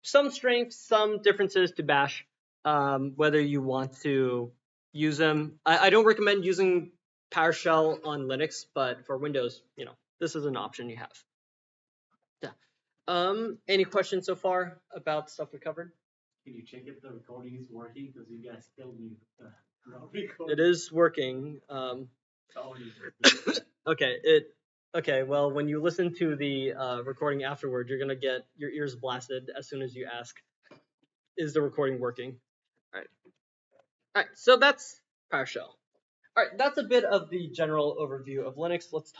some strengths, some differences to Bash, whether you want to use them. I don't recommend using PowerShell on Linux, but for Windows, this is an option you have. Yeah. Any questions so far about stuff we covered? Can you check if the recording is working? Because you guys still need It is working. Okay, well, when you listen to the recording afterward, you're gonna get your ears blasted as soon as you ask, is the recording working? Alright, so that's PowerShell. Alright, that's a bit of the general overview of Linux. Let's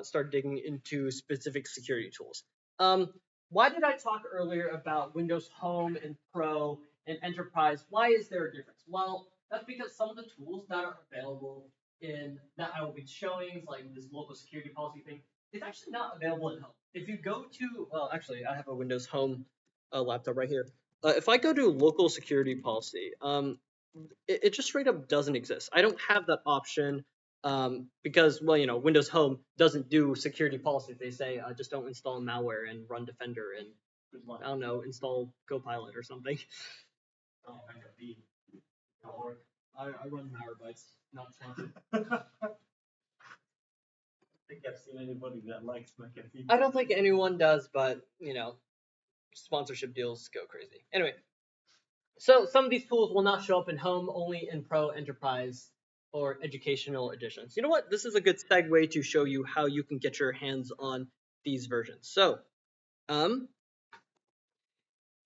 start digging into specific security tools. Why did I talk earlier about Windows Home and Pro and Enterprise? Why is there a difference? Well, that's because some of the tools that are available that I will be showing, like this local security policy thing, it's actually not available in Home. If you go to, well, actually, I have a Windows Home laptop right here. If I go to local security policy, it just straight up doesn't exist. I don't have that option because, well, Windows Home doesn't do security policies. They say just don't install malware and run Defender and, I don't know, install Copilot or something. Oh, I run Malwarebytes, not sponsored. I think I've seen anybody that likes McAfee. I don't think anyone does, but, sponsorship deals go crazy. Anyway, so some of these tools will not show up in Home, only in Pro, Enterprise, or Educational editions. You know what? This is a good segue to show you how you can get your hands on these versions.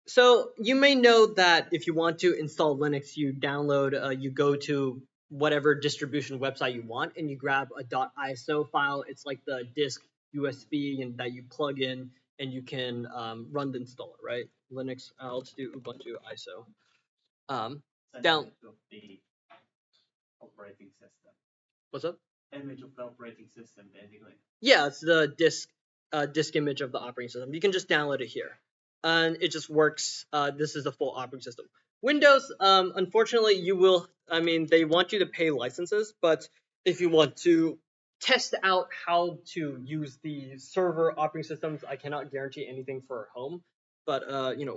So you may know that if you want to install Linux, you go to whatever distribution website you want, and you grab a .iso file. It's like the disk USB and that you plug in, and you can run the installer, right? Linux. Let's do Ubuntu ISO. Down. Of the operating system. What's up? Image of the operating system, basically. Yeah, it's the disk image of the operating system. You can just download it here, and it just works. This is the full operating system. Windows, unfortunately, they want you to pay licenses, but if you want to test out how to use the server operating systems, I cannot guarantee anything for Home, but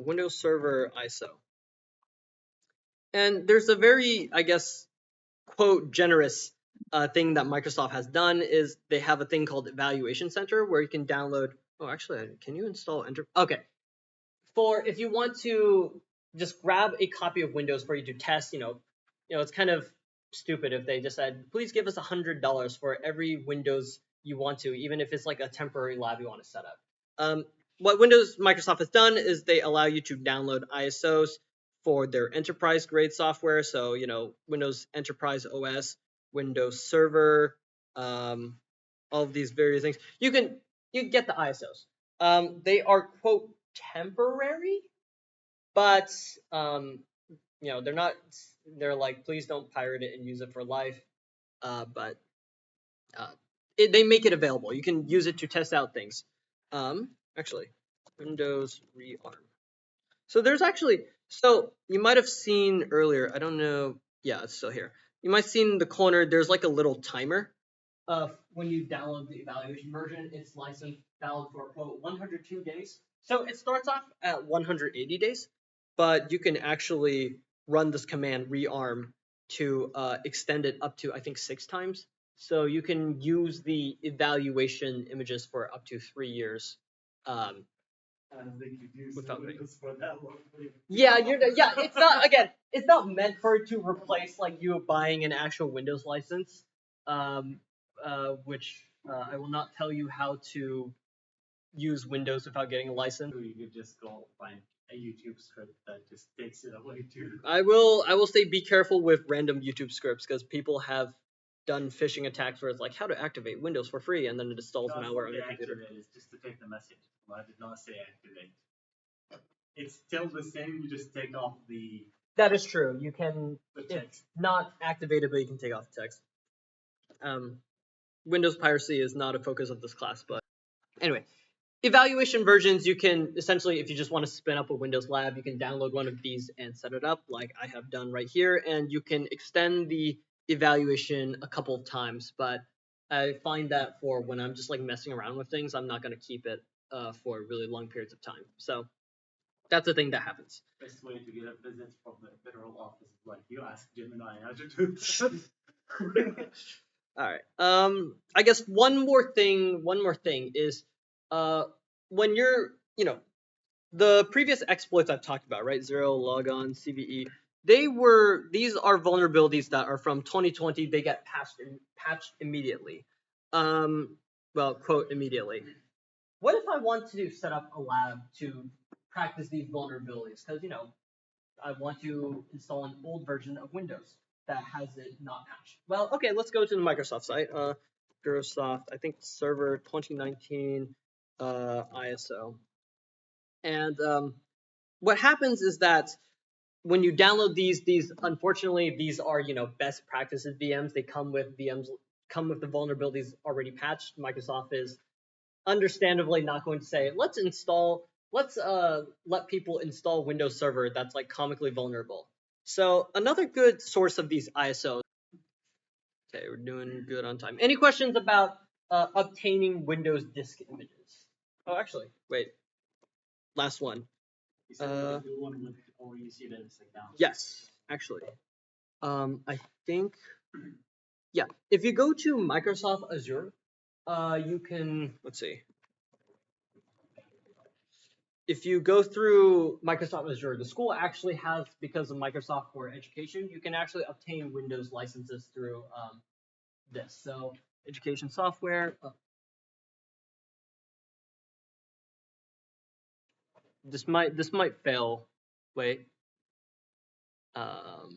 Windows Server ISO. And there's a very, I guess, quote, generous thing that Microsoft has done is they have a thing called Evaluation Center where you can download. Oh, actually, can you install Okay. If you want to just grab a copy of Windows for you to test, it's kind of stupid if they just said, please give us $100 for every Windows you want to, even if it's like a temporary lab you want to set up. What Microsoft has done is they allow you to download ISOs for their enterprise grade software. So, Windows Enterprise OS, Windows Server, all of these various things. You get the ISOs. They are, quote, temporary, but they're like, please don't pirate it and use it for life. But they make it available. You can use it to test out things. Actually, Windows rearm. So you might have seen earlier, I don't know, yeah, it's still here. You might have seen in the corner, there's like a little timer. When you download the evaluation version, it's licensed valid for, quote, 102 days. So it starts off at 180 days, but you can actually run this command rearm to extend it up to, I think, 6 times. So you can use the evaluation images for up to 3 years. I don't think you've used Windows for that long. Yeah, it's not meant for it to replace like you buying an actual Windows license, which I will not tell you how to use Windows without getting a license. So you could just go find a YouTube script that just takes it away too. I will say be careful with random YouTube scripts because people have done phishing attacks where it's like how to activate Windows for free and then it installs malware on your computer. Is just to take the message. I did not say activate. It's still the same. You just take off the. That is true. You can. It's not activated, but you can take off the text. Windows piracy is not a focus of this class, but anyway. Evaluation versions, you can essentially, if you just want to spin up a Windows lab, you can download one of these and set it up like I have done right here, and you can extend the evaluation a couple of times, but I find that for when I'm just like messing around with things, I'm not going to keep it for really long periods of time. So that's the thing that happens. Best way to get a visit from the federal office is like you ask Gemini how to do this. All right. I guess one more thing is when you're, the previous exploits I've talked about, right? Zero, logon, CVE. these are vulnerabilities that are from 2020. They get patched immediately. Well, quote immediately. What if I want to set up a lab to practice these vulnerabilities? Because I want to install an old version of Windows that has it not patched. Well, okay, let's go to the Microsoft site. Microsoft, I think Server 2019 ISO. And what happens is that when you download these unfortunately these are best practices VMs. They come with the vulnerabilities already patched. Microsoft is understandably not going to say let's let people install Windows Server that's like comically vulnerable. So another good source of these ISOs. Okay, we're doing good on time. Any questions about obtaining Windows disk images? Oh, actually, wait. Last one. You said you do one with, or you see that it's like down. Yes, actually. I think, yeah. If you go to Microsoft Azure, you can, let's see. If you go through Microsoft Azure, the school actually has, because of Microsoft for Education, you can actually obtain Windows licenses through this. So education software. This might fail. Wait. I'll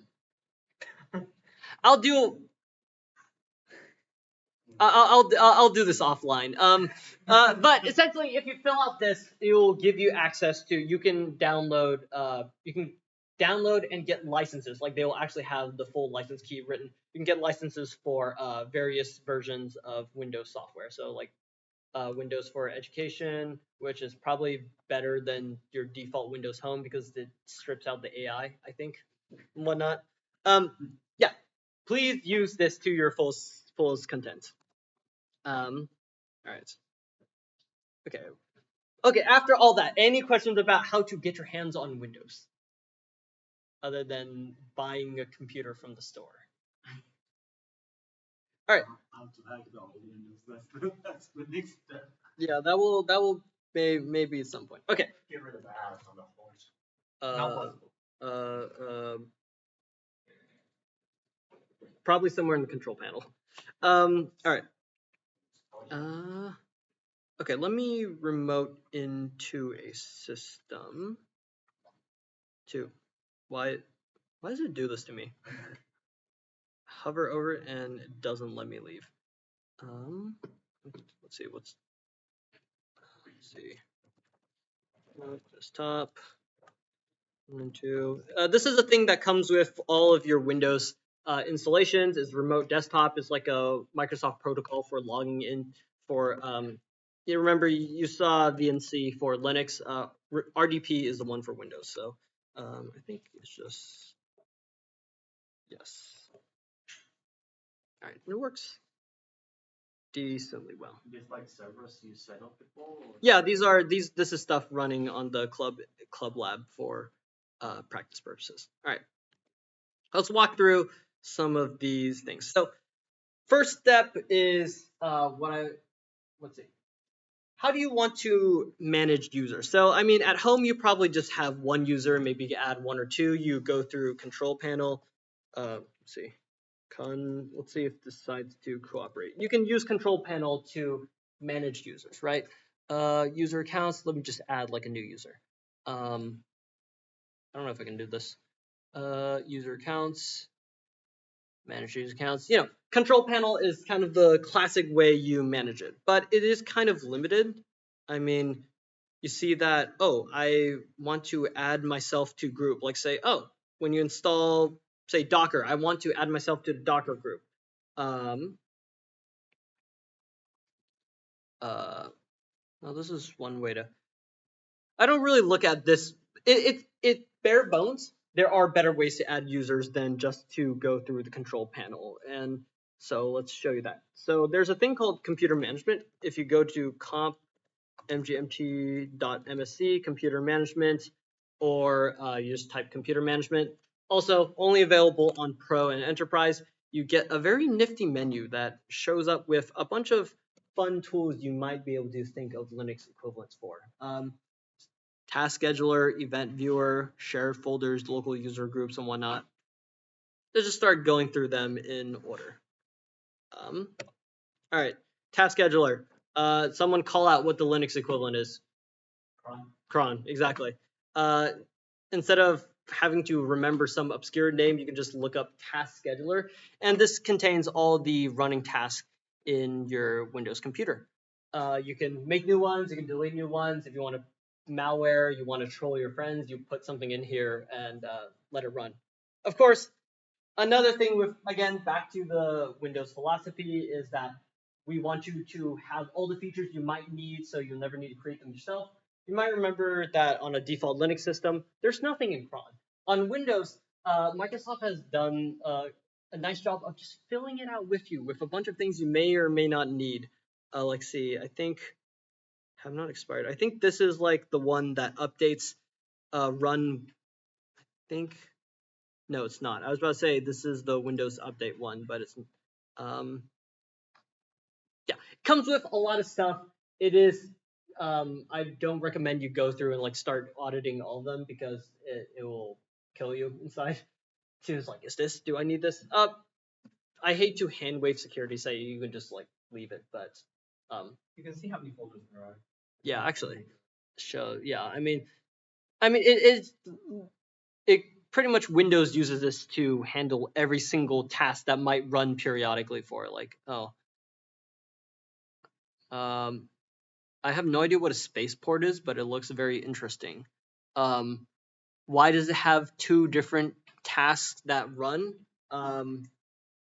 do. I'll do this offline. But essentially, if you fill out this, it will give you access to. You can download. And get licenses. Like they will actually have the full license key written. You can get licenses for various versions of Windows software. So like Windows for Education, which is probably better than your default Windows Home because it strips out the AI, I think, and whatnot. Yeah, please use this to your fullest content. All right. Okay. After all that, any questions about how to get your hands on Windows, other than buying a computer from the store? All right. How to hack the old Windows? That's the next step. Yeah, that will maybe at some point. Okay. Get rid of the ads on the phones. Probably somewhere in the control panel. All right. Okay, let me remote into a system. Why does it do this to me? Hover over it and it doesn't let me leave. Let's see. Desktop. 1 and 2. This is a thing that comes with all of your Windows installations. Is remote desktop is like a Microsoft protocol for logging in for. You remember you saw VNC for Linux. RDP is the one for Windows. So I think it's just yes. All right, it works decently well. Just like servers you set up before? Or? Yeah, this is stuff running on the club lab for practice purposes. All right, let's walk through some of these things. So first step is let's see. How do you want to manage users? So I mean, at home you probably just have one user, maybe you add 1 or 2. You go through control panel. Let's see. Let's see if it decides to cooperate. You can use control panel to manage users, right? User accounts. Let me just add like a new user. I don't know if I can do this. User accounts. Manage user accounts. Control panel is kind of the classic way you manage it, but it is kind of limited. I mean, you see that, oh, I want to add myself to group. Like say, oh, when you install, say, Docker, I want to add myself to the Docker group. Well, this is one way to. I don't really look at this. It bare bones. There are better ways to add users than just to go through the control panel. And so let's show you that. So there's a thing called computer management. If you go to comp mgmt.msc computer management, or you just type computer management. Also, only available on Pro and Enterprise. You get a very nifty menu that shows up with a bunch of fun tools you might be able to think of Linux equivalents for. task scheduler, event viewer, shared folders, local user groups, and whatnot. Let's just start going through them in order. All right, task scheduler. Someone call out what the Linux equivalent is. Cron, exactly. Instead of having to remember some obscure name, you can just look up task scheduler, and this contains all the running tasks in your Windows computer. You can make new ones, you can delete new ones. If you want to malware, you want to troll your friends, you put something in here and let it run. Of course, another thing with, again, back to the Windows philosophy, is that we want you to have all the features you might need, so you'll never need to create them yourself. You might remember that on a default Linux system, there's nothing in cron. On Windows, Microsoft has done a nice job of just filling it out with you with a bunch of things you may or may not need. Let's see, I think have not expired. I think this is like the one that updates run. I think no, it's not. I was about to say this is the Windows Update one, but it's yeah, it comes with a lot of stuff. It is. I don't recommend you go through and like start auditing all of them, because it will kill you inside. She was like, do I need this? I hate to hand wave security, say you can just like leave it, but You can see how many folders there are. yeah, actually, yeah, I mean it pretty much Windows uses this to handle every single task that might run periodically for it. Like, I have no idea what a spaceport is, but it looks very interesting. Why does it have two different tasks that run? I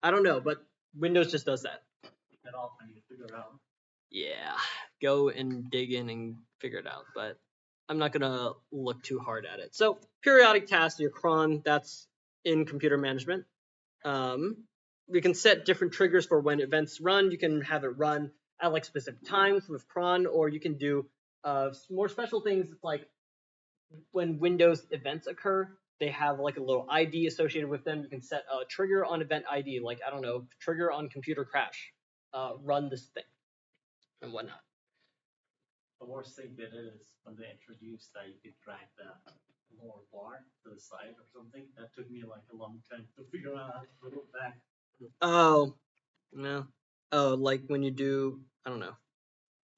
don't know, but Windows just does that. That all I need to figure out. Yeah, go and dig in and figure it out, but I'm not gonna look too hard at it. So periodic tasks, your cron, that's in computer management. We can set different triggers for when events run. You can have it run at like specific times with cron, or you can do more special things. It's like when Windows events occur, they have like a little ID associated with them. You can set a trigger on event ID, like, I don't know, trigger on computer crash, run this thing, and whatnot. The worst thing that is when they introduced that you could drag the lower bar to the side or something. That took me like a long time to figure out how to put it back. Oh, no. Oh, like when you do, I don't know.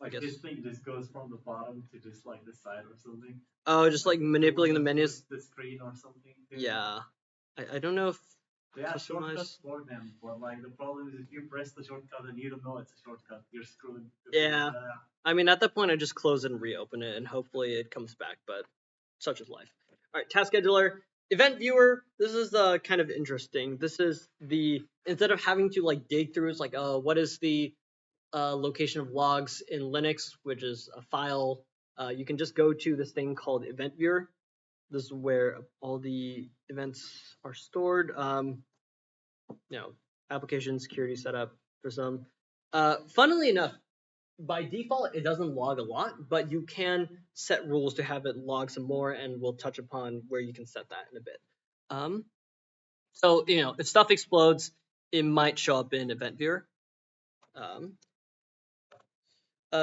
Like this thing just goes from the bottom to just like the side or something. Oh, just like manipulating the menus. The screen or something. Yeah. I don't know if they have shortcuts for them, but like the problem is if you press the shortcut and you don't know it's a shortcut, you're screwed. Yeah. I mean, at that point, I just close it and reopen it, and hopefully it comes back, but such is life. All right, task scheduler. Event viewer, this is kind of interesting. This is instead of having to like dig through, it's like, what is the location of logs in Linux, which is a file. You can just go to this thing called event viewer. This is where all the events are stored. Application security setup for some. Funnily enough, by default, it doesn't log a lot, but you can set rules to have it log some more, and we'll touch upon where you can set that in a bit. So, if stuff explodes, it might show up in event viewer.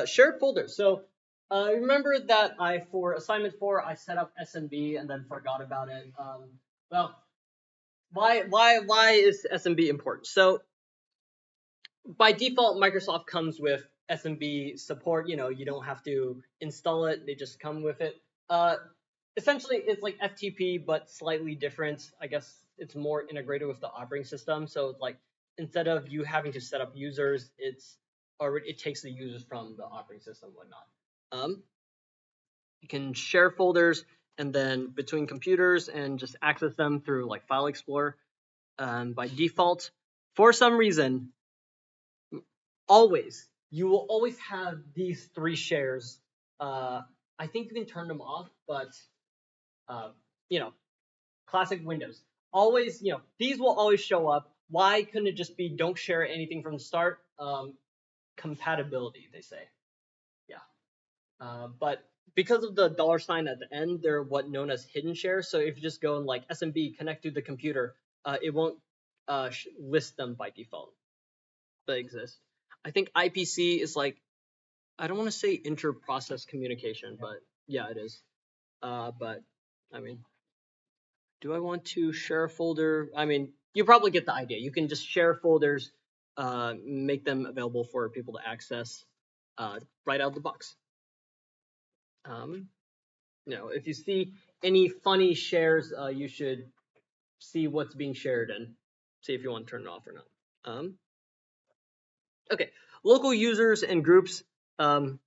Shared folders. So remember that for assignment 4, I set up SMB and then forgot about it. Well, why is SMB important? So by default, Microsoft comes with SMB support. You don't have to install it; they just come with it. Essentially, it's like FTP, but slightly different. I guess it's more integrated with the operating system. So it's like, instead of you having to set up users, it takes the users from the operating system and whatnot. You can share folders and then between computers and just access them through like File Explorer. By default, for some reason, you will always have these 3 shares. I think you can turn them off, but classic Windows. Always, these will always show up. Why couldn't it just be don't share anything from the start? Compatibility, they say. Yeah. But because of the $sign at the end, they're what known as hidden shares. So if you just go and like SMB connect to the computer, it won't list them by default. They exist. I think IPC is like, I don't want to say inter-process communication, but yeah, it is. But I mean, do I want to share a folder? I mean, you probably get the idea. You can just share folders, make them available for people to access right out of the box. If you see any funny shares, you should see what's being shared and see if you want to turn it off or not. Okay, local users and groups, kind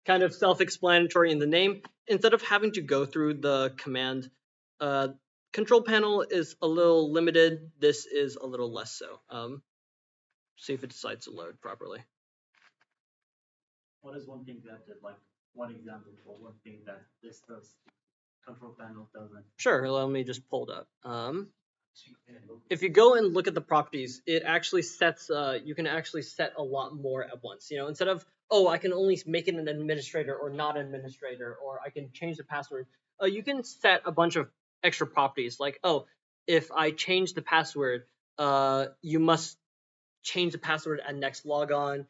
of self-explanatory in the name. Instead of having to go through the command, control panel is a little limited. This is a little less so. See if it decides to load properly. What is one thing that like one example for one thing that this does control panel doesn't? Sure, let me just pull it up. If you go and look at the properties, it actually sets, you can actually set a lot more at once. Instead of, oh, I can only make it an administrator or not an administrator, or I can change the password, you can set a bunch of extra properties like, oh, if I change the password, you must change the password at next logon,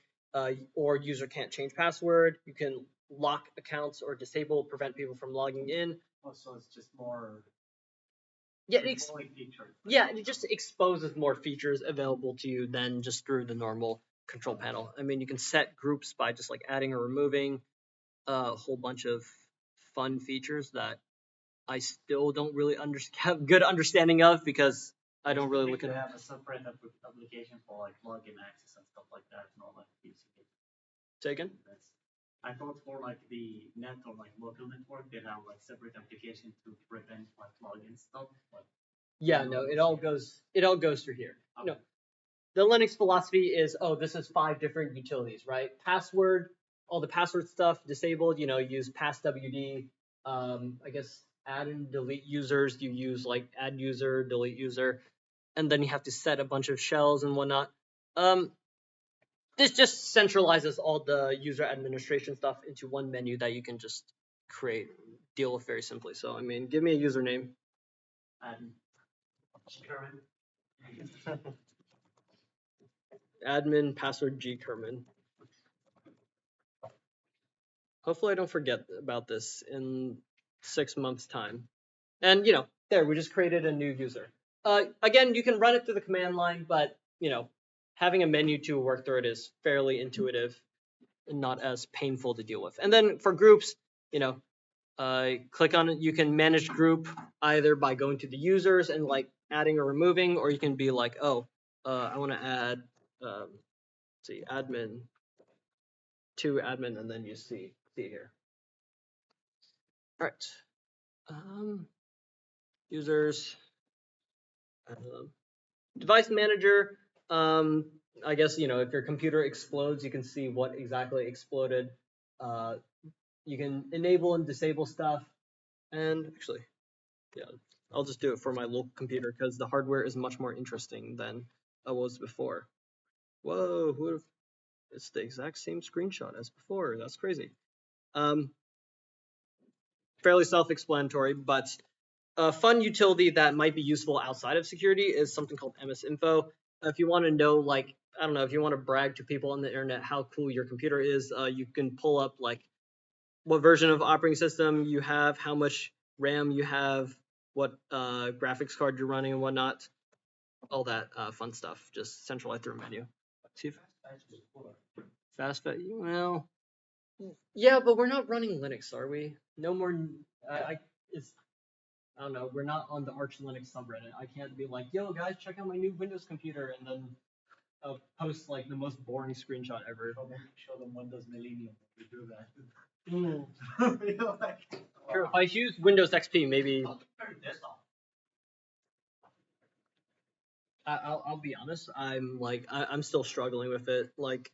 or user can't change password. You can lock accounts or disable, prevent people from logging in. Oh, so it's just more. Yeah, it just exposes more features available to you than just through the normal control panel. I mean, you can set groups by just like adding or removing a whole bunch of fun features that I still don't really have good understanding of because I don't really look at. Have a separate application for like login access and stuff like that, not like Say again? I thought for like the net or like local network, they have like separate application to prevent like login stuff. But yeah, no, it all goes through here. Okay. No, the Linux philosophy is, oh, this is 5 different utilities, right? Password, all the password stuff disabled. Use passwd. I guess add and delete users. You use like add user, delete user, and then you have to set a bunch of shells and whatnot. This just centralizes all the user administration stuff into one menu that you can just deal with very simply. So, I mean, give me a username. Admin password G Kerman. Hopefully I don't forget about this in 6 months' time. And, there, we just created a new user. Again, you can run it through the command line, but, having a menu to work through it is fairly intuitive and not as painful to deal with. And then for groups, click on it. You can manage group either by going to the users and like adding or removing, or you can be like, oh, I want to add, admin to admin, and then you see here. All right. Users, device manager. I guess if your computer explodes, you can see what exactly exploded. You can enable and disable stuff, and actually, yeah, I'll just do it for my local computer because the hardware is much more interesting than it was before. Whoa, it's the exact same screenshot as before. That's crazy. Fairly self-explanatory, but a fun utility that might be useful outside of security is something called MS-Info. If you want to know, like, I don't know, if you want to brag to people on the internet how cool your computer is, you can pull up like what version of operating system you have, how much RAM you have, what graphics card you're running and whatnot. All that fun stuff, just centralized through a menu. See if fast, well, yeah, but we're not running Linux, are we? No more. I don't know. We're not on the Arch Linux subreddit. I can't be like, yo, guys, check out my new Windows computer, and then post like the most boring screenshot ever. Show them Windows Millennium. We do that. Sure, if I use Windows XP, maybe. I'll be honest. I'm still struggling with it. Like,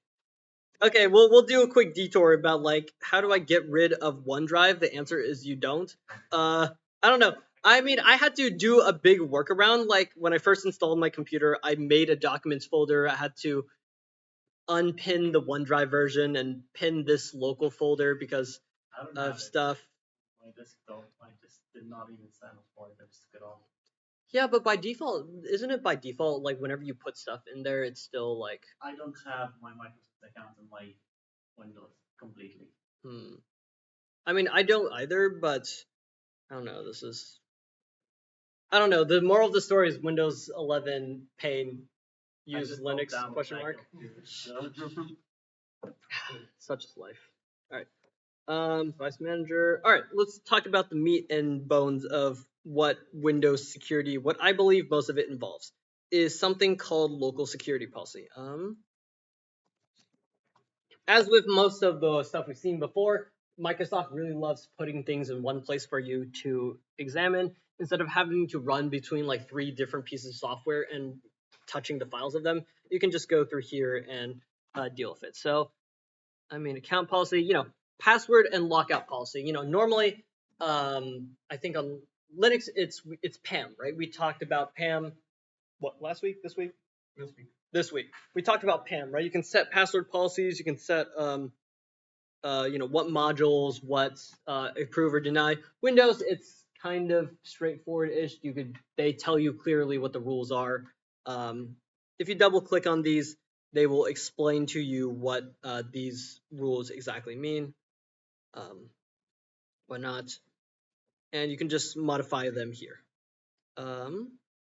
okay, we'll do a quick detour about like how do I get rid of OneDrive? The answer is you don't. I don't know. I mean, I had to do a big workaround. Like when I first installed my computer, I made a documents folder. I had to unpin the OneDrive version and pin this local folder because of stuff. My desktop, I just did not even sign up for it. I just took it off. Yeah, but by default, isn't it by default, like, whenever you put stuff in there, it's still, like... I don't have my Microsoft account in my Windows completely. I mean, I don't either, but I don't know. I don't know. The moral of the story is Windows 11 pain. Use Linux ? Such is life. All right. Device manager. All right. Let's talk about the meat and bones of what Windows security. What I believe most of it involves is something called local security policy. As with most of the stuff we've seen before, Microsoft really loves putting things in one place for you to examine instead of having to run between like 3 different pieces of software and touching the files of them. You can just go through here and deal with it. So, I mean, account policy, password and lockout policy. Normally, I think on Linux it's PAM, right? We talked about PAM. What, last week? This week? This week. We talked about PAM, right? You can set password policies. You can set what modules, what's approve or deny. Windows, it's kind of straightforward-ish. They tell you clearly what the rules are. If you double click on these, they will explain to you what these rules exactly mean, whatnot, and you can just modify them here.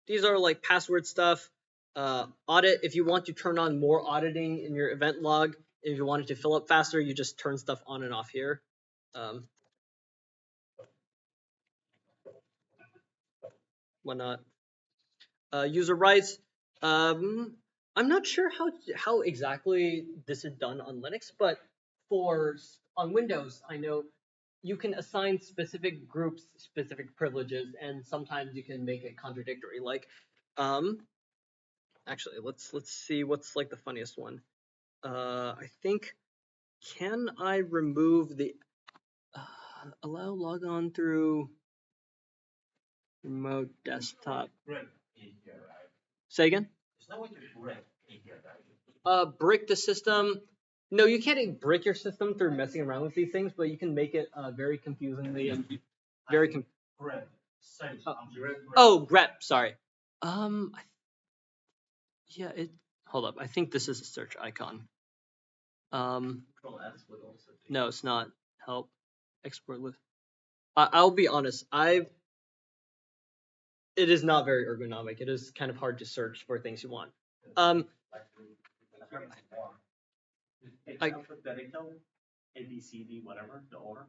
These are like password stuff. Audit, if you want to turn on more auditing in your event log, if you want it to fill up faster, you just turn stuff on and off here. Whatnot. User rights. I'm not sure how exactly this is done on Linux, but on Windows, I know you can assign specific groups specific privileges, and sometimes you can make it contradictory. Like, actually, let's see what's like the funniest one. I think, can I remove the allow log on through remote desktop? Say again? Brick the system. No, you can't brick your system through messing around with these things, but you can make it very confusingly and very grep. Sorry. Yeah. Hold up. I think this is a search icon. No, it's not. Help. Export list. I'll be honest. It is not very ergonomic. It is kind of hard to search for things you want. Alphabetical, A, B, C, D, whatever, the order.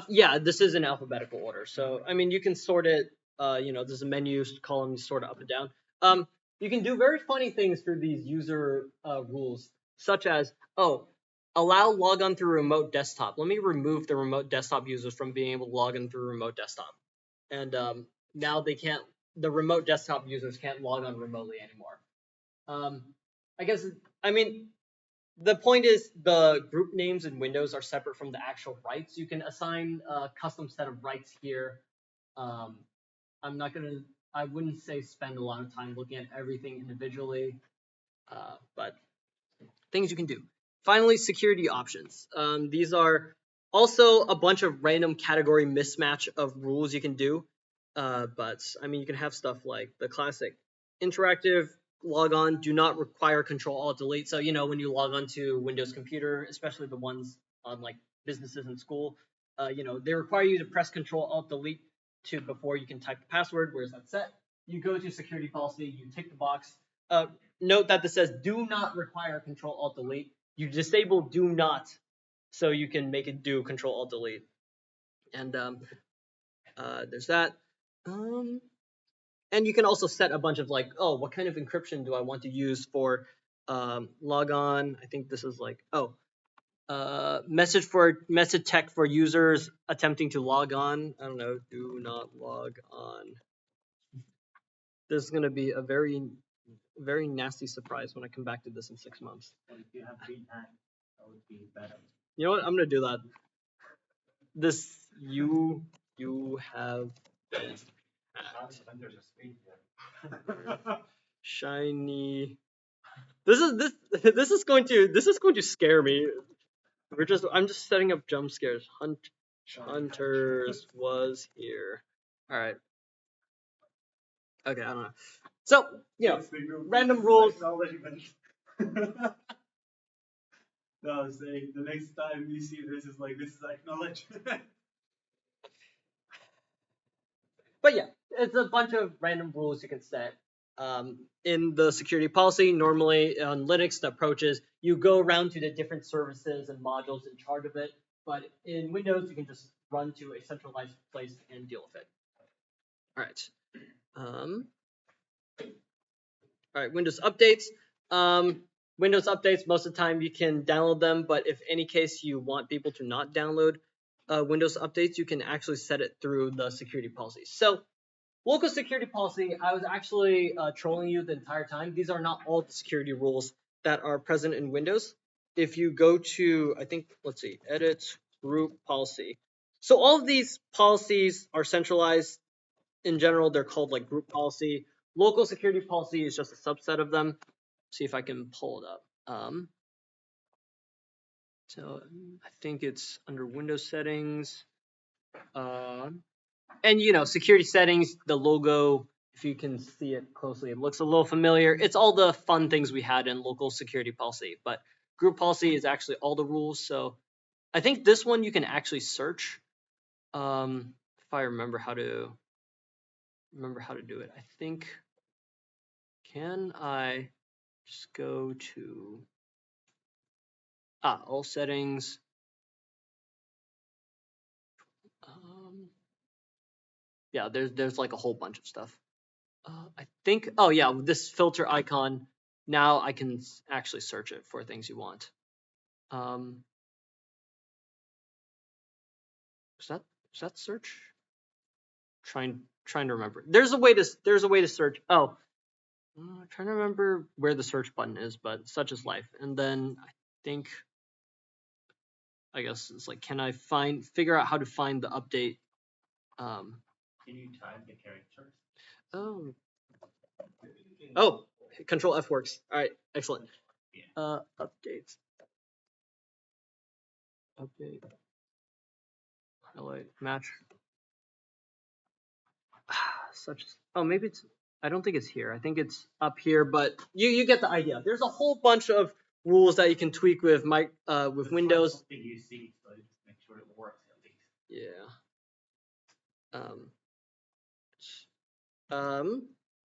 Yeah, this is in alphabetical order. So, I mean, you can sort it, there's a menu column, you sort it up and down. You can do very funny things through these user rules, such as, allow logon through remote desktop. Let me remove the remote desktop users from being able to log in through remote desktop. And now the remote desktop users can't log on remotely anymore. The point is the group names in Windows are separate from the actual rights. You can assign a custom set of rights here. I wouldn't say spend a lot of time looking at everything individually, but things you can do. Finally, security options. These are also a bunch of random category mismatch of rules you can do. But I mean, you can have stuff like the classic interactive logon, do not require Control-Alt-Delete. So, when you log on to Windows computer, especially the ones on like businesses and school, they require you to press Control-Alt-Delete before you can type the password. Where's that set? You go to security policy, you tick the box. Note that this says do not require Control-Alt-Delete. You disable do not, so you can make it do Control-Alt-Delete. And there's that. And you can also set a bunch of like, what kind of encryption do I want to use for logon? I think this is like, message tech for users attempting to log on. I don't know, do not log on. This is going to be a very, very nasty surprise when I come back to this in 6 months. But if you have green hand, that would be better. You know what? I'm going to do that. This, you have been shiny. This is going to scare me. I'm just setting up jump scares. Hunters was here. All right. Okay, I don't know. So, random rules. No, I was saying the next time you see this is like, this is acknowledged. But yeah, it's a bunch of random rules you can set. In the security policy, normally on Linux, the approach is you go around to the different services and modules in charge of it. But in Windows, you can just run to a centralized place and deal with it. All right. All right, Windows updates. Windows updates, most of the time you can download them, but if any case you want people to not download Windows updates, you can actually set it through the security policies. So local security policy, I was actually trolling you the entire time. These are not all the security rules that are present in Windows. If you go to, I think, let's see, edit group policy. So all of these policies are centralized. In general, they're called like group policy. Local security policy is just a subset of them. See if I can pull it up. So I think it's under Windows settings. And you know, security settings, the logo, if you can see it closely, it looks a little familiar. It's all the fun things we had in local security policy, but group policy is actually all the rules. So I think this one you can actually search. If I remember how to do it. I think, can I just go to all settings? Yeah, there's like a whole bunch of stuff. I think, oh yeah, this filter icon, now I can actually search it for things you want. Is that search? Trying to remember. There's a way to search. Oh, I'm trying to remember where the search button is, but such is life. And then I think, I guess it's like, can I figure out how to find the update? Can you type the characters? Oh, Control F works. All right, excellent. Updates. Update. Highlight. Match. Maybe it's. I don't think it's here. I think it's up here, but you get the idea. There's a whole bunch of rules that you can tweak with Windows. Something you see, so just make sure it works at least. Yeah.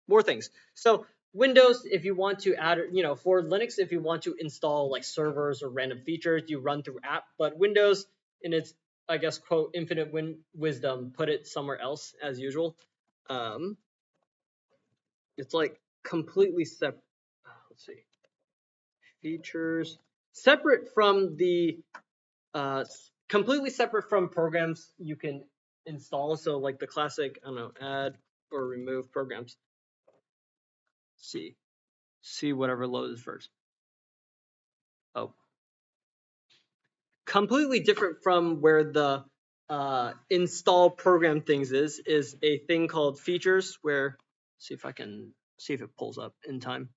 More things. So Windows, if you want to add, for Linux, if you want to install like servers or random features, you run through app. But Windows, in its, I guess, quote, infinite wisdom, put it somewhere else as usual. It's like completely separate. Let's see. Features separate from the completely separate from programs you can install. So like the classic, I don't know, add or remove programs. See whatever loads first. Oh, completely different from where the install program things is a thing called features, where, see if it pulls up in time.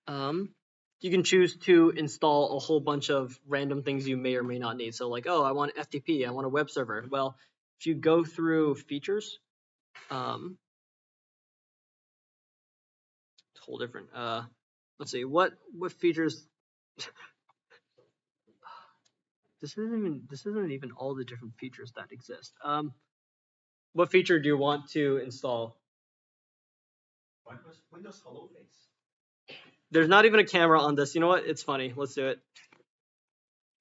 You can choose to install a whole bunch of random things you may or may not need. So like, oh, I want FTP, I want a web server. Well, if you go through features, it's a whole different. Let's see, what features. This isn't even all the different features that exist. What feature do you want to install? Windows Hello Face. There's not even a camera on this. You know what? It's funny. Let's do it.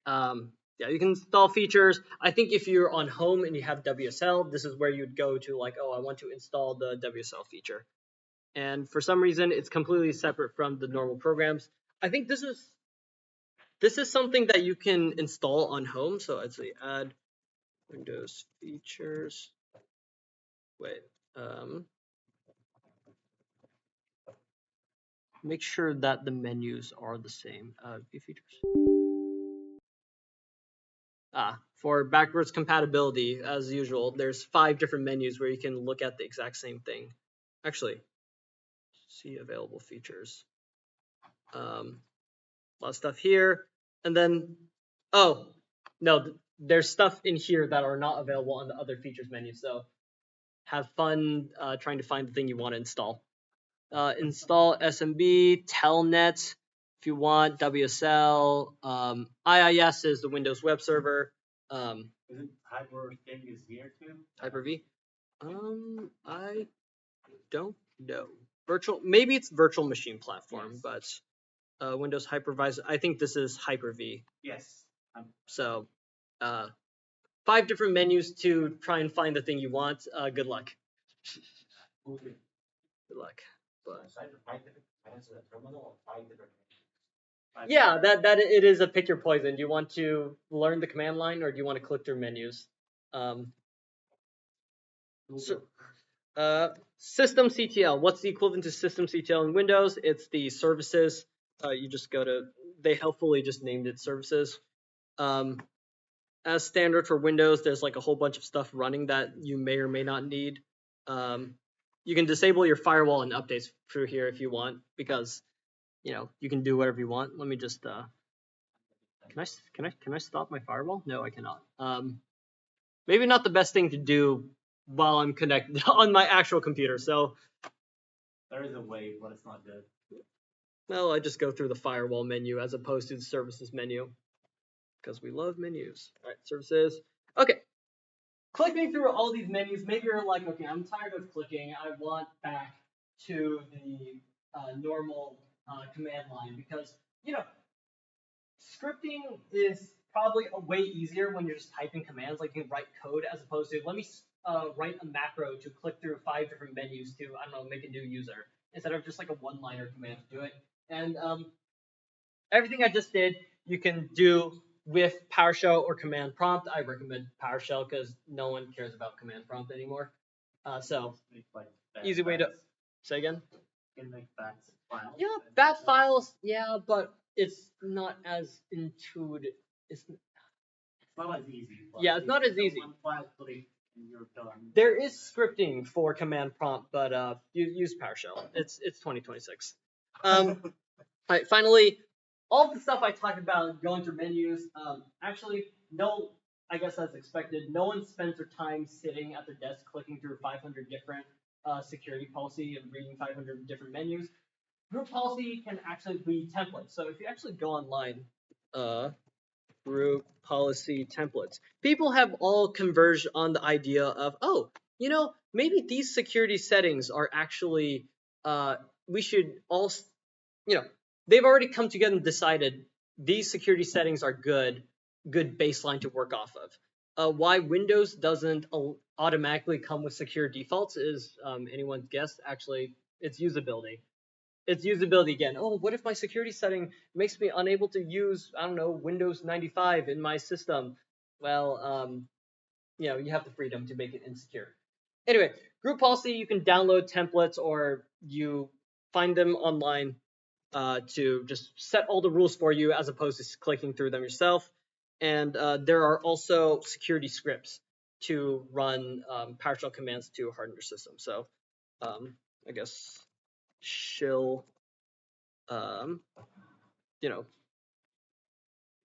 Yeah, you can install features. I think if you're on home and you have WSL, this is where you'd go to like, oh, I want to install the WSL feature. And for some reason, it's completely separate from the normal programs. I think this is something that you can install on home. So I'd say add Windows features. Wait. Make sure that the menus are the same. View features. For backwards compatibility, as usual, there's 5 different menus where you can look at the exact same thing. Actually, see available features. A lot of stuff here, and then, oh no, there's stuff in here that are not available on the other features menu. So have fun trying to find the thing you want to install. Install SMB, Telnet if you want, WSL, IIS is the Windows web server. Hyper thing is here too. Hyper-V. I don't know. Maybe it's virtual machine platform, Yes. but Windows hypervisor. I think this is Hyper-V. Yes. So, 5 different menus to try and find the thing you want. Good luck. Okay. Good luck. But So I have to find different commands in the terminal or find different. yeah, that it is a pick your poison. Do you want to learn the command line or do you want to click through menus? So, system CTL. What's the equivalent to system CTL in Windows? It's the services. You just go to. They helpfully just named it services. As standard for Windows, there's like a whole bunch of stuff running that you may or may not need. You can disable your firewall and updates through here if you want, because you can do whatever you want. Let me just. Can I stop my firewall? No, I cannot. Maybe not the best thing to do while I'm connected on my actual computer. So, There is a way, but it's not good. well, I just go through the firewall menu as opposed to the services menu because we love menus. All right, services. Okay, clicking through all these menus, maybe you're like, okay, I'm tired of clicking. I want back to the normal command line because scripting is probably a way easier when you're just typing commands. Like you can write code as opposed to let me write a macro to click through 5 different menus to I don't know make a new user instead of just like a one-liner command to do it. And everything I just did you can do with PowerShell or command prompt. I recommend PowerShell because no one cares about command prompt anymore. So easy way to say again. You can make bat files. Yeah, bat files. Yeah, but it's not as intuitive. It's not as easy. Yeah, it's not as easy. One file click and you're done. There is scripting for command prompt, but use PowerShell. It's 2026. All right, finally, all the stuff I talked about going through menus. Actually, no, I guess as expected, no one spends their time sitting at their desk clicking through 500 different security policy and reading 500 different menus. Group policy can actually be templates. So if you actually go online, group policy templates, people have all converged on the idea of, oh, maybe these security settings are actually, we should all, they've already come together and decided these security settings are good baseline to work off of. Why Windows doesn't automatically come with secure defaults is anyone's guess. Actually, it's usability. It's usability again. Oh, what if my security setting makes me unable to use, I don't know, Windows 95 in my system? Well, you have the freedom to make it insecure. Anyway, group policy, you can download templates or you find them online to just set all the rules for you as opposed to clicking through them yourself. And there are also security scripts to run PowerShell commands to harden your system. So I guess shill,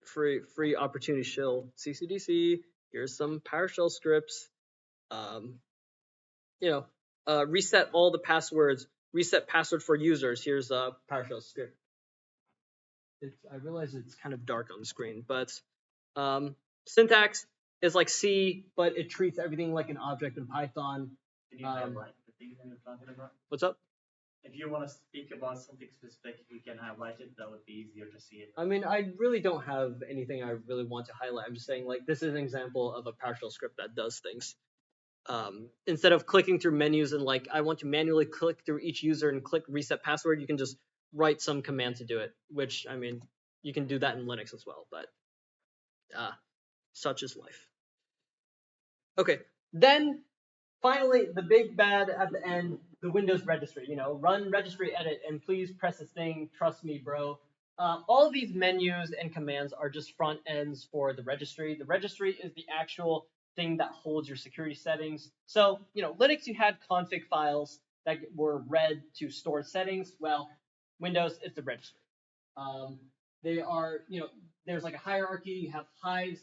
free opportunity shill CCDC. Here's some PowerShell scripts. Reset all the passwords. Reset password for users. Here's a PowerShell script. I realize it's kind of dark on the screen, but syntax is like C, but it treats everything like an object in Python. Can you highlight the thing that you're talking about? What's up? If you want to speak about something specific, if you can highlight it, that would be easier to see it. I mean, I really don't have anything I really want to highlight. I'm just saying, like, this is an example of a PowerShell script that does things. Instead of clicking through menus and like, I want to manually click through each user and click reset password, you can just write some command to do it, which, I mean, you can do that in Linux as well, but such is life. Okay, then finally, the big bad at the end, the Windows registry. Run registry edit and please press this thing. Trust me, bro. All of these menus and commands are just front ends for the registry. The registry is the actual thing that holds your security settings. So, Linux, you had config files that were read to store settings. Well, Windows, it's the registry. They are, there's like a hierarchy. You have hives.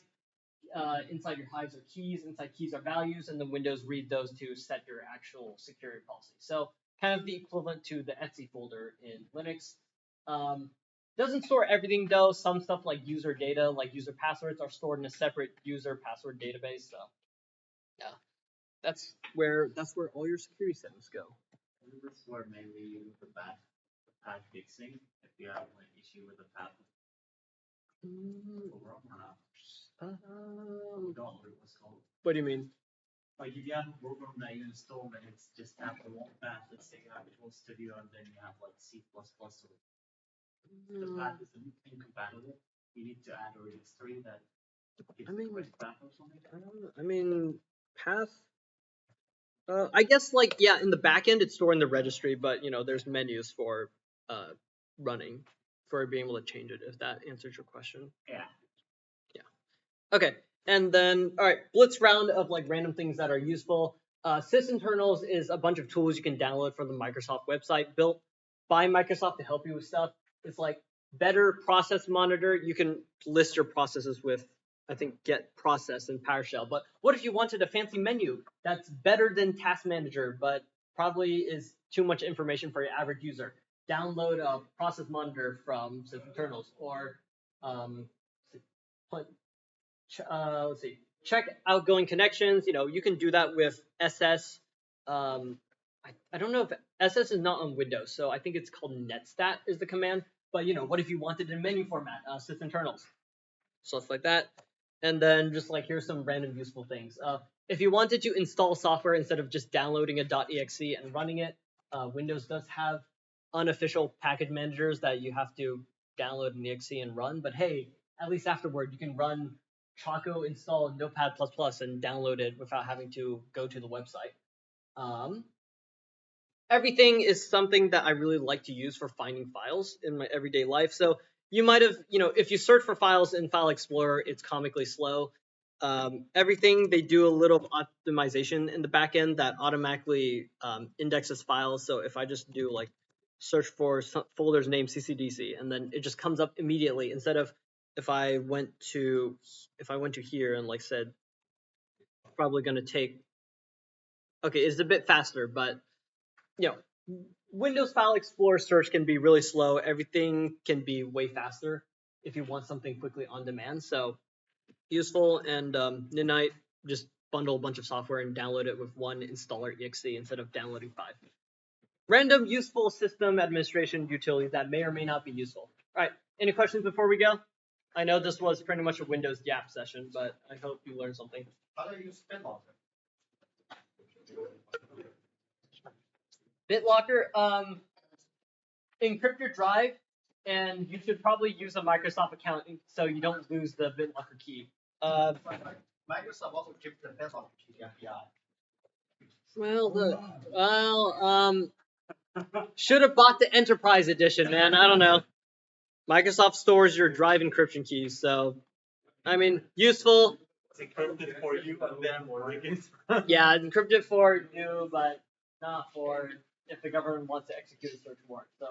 Inside your hives are keys, inside keys are values, and the Windows read those to set your actual security policy. So kind of the equivalent to the etc folder in Linux. Doesn't store everything though. Some stuff like user data, like user passwords, are stored in a separate user password database. So yeah. That's where all your security settings go. This is where mainly the path fixing, if you have an issue with the path overall or not. Don't know what's called. What do you mean? Like if you have a program that you install and it's just have the one path, let's say you have Visual Studio and then you have like C++, or the path is incompatible, you need to add a registry that gives the correct path or something. I mean, path. I guess like in the back end it's stored in the registry, but there's menus for running for being able to change it. If that answers your question. Yeah. Okay, and then all right, blitz round of like random things that are useful. Sysinternals is a bunch of tools you can download from the Microsoft website, built by Microsoft to help you with stuff. It's like better process monitor. You can list your processes with, I think, get process in PowerShell. But what if you wanted a fancy menu that's better than Task Manager, but probably is too much information for your average user? Download a process monitor from Sysinternals, or let's see, check outgoing connections. You can do that with SS. I don't know if SS is not on Windows, so I think it's called netstat is the command. But what if you wanted in menu format, sysinternals, stuff like that. And then just like here's some random useful things. If you wanted to install software instead of just downloading a .exe and running it, Windows does have unofficial package managers that you have to download an exe and run. But hey, at least afterward you can run Choco install Notepad++ and download it without having to go to the website. Everything is something that I really like to use for finding files in my everyday life. So you might have, if you search for files in File Explorer, it's comically slow. Everything, they do a little optimization in the back end that automatically indexes files. So if I just do like search for some folders named CCDC, and then it just comes up immediately, instead of if I went to here and like said, probably going to take, okay, it's a bit faster, but Windows File Explorer search can be really slow. Everything can be way faster if you want something quickly on demand. So useful. And Midnight, just bundle a bunch of software and download it with one installer exe instead of downloading 5. Random useful system administration utilities that may or may not be useful. All right, any questions before we go? I know this was pretty much a Windows Yap session, but I hope you learned something. How do you use BitLocker? BitLocker, encrypt your drive, and you should probably use a Microsoft account so you don't lose the BitLocker key. Microsoft also keeps the BitLocker key API. Should have bought the Enterprise Edition, man. I don't know. Microsoft stores your drive encryption keys, so I mean, useful. It's encrypted for you, and then more Yeah, encrypted for you, but not for if the government wants to execute a search warrant. So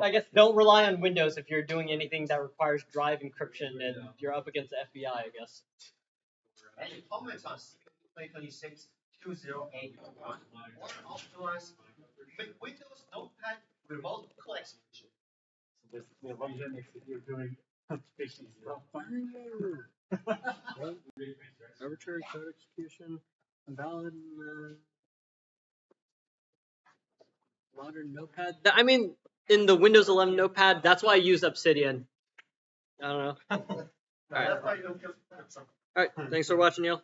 I guess don't rely on Windows if you're doing anything that requires drive encryption and you're up against the FBI, I guess. Any comments on SQ26 208 or optimize Windows Notepad remote call execution? So basically, London, if you're doing patient stuff. Arbitrary code execution, invalid modern Notepad. I mean, in the Windows 11 Notepad, that's why I use Obsidian. I don't know. All right. Thanks for watching, y'all.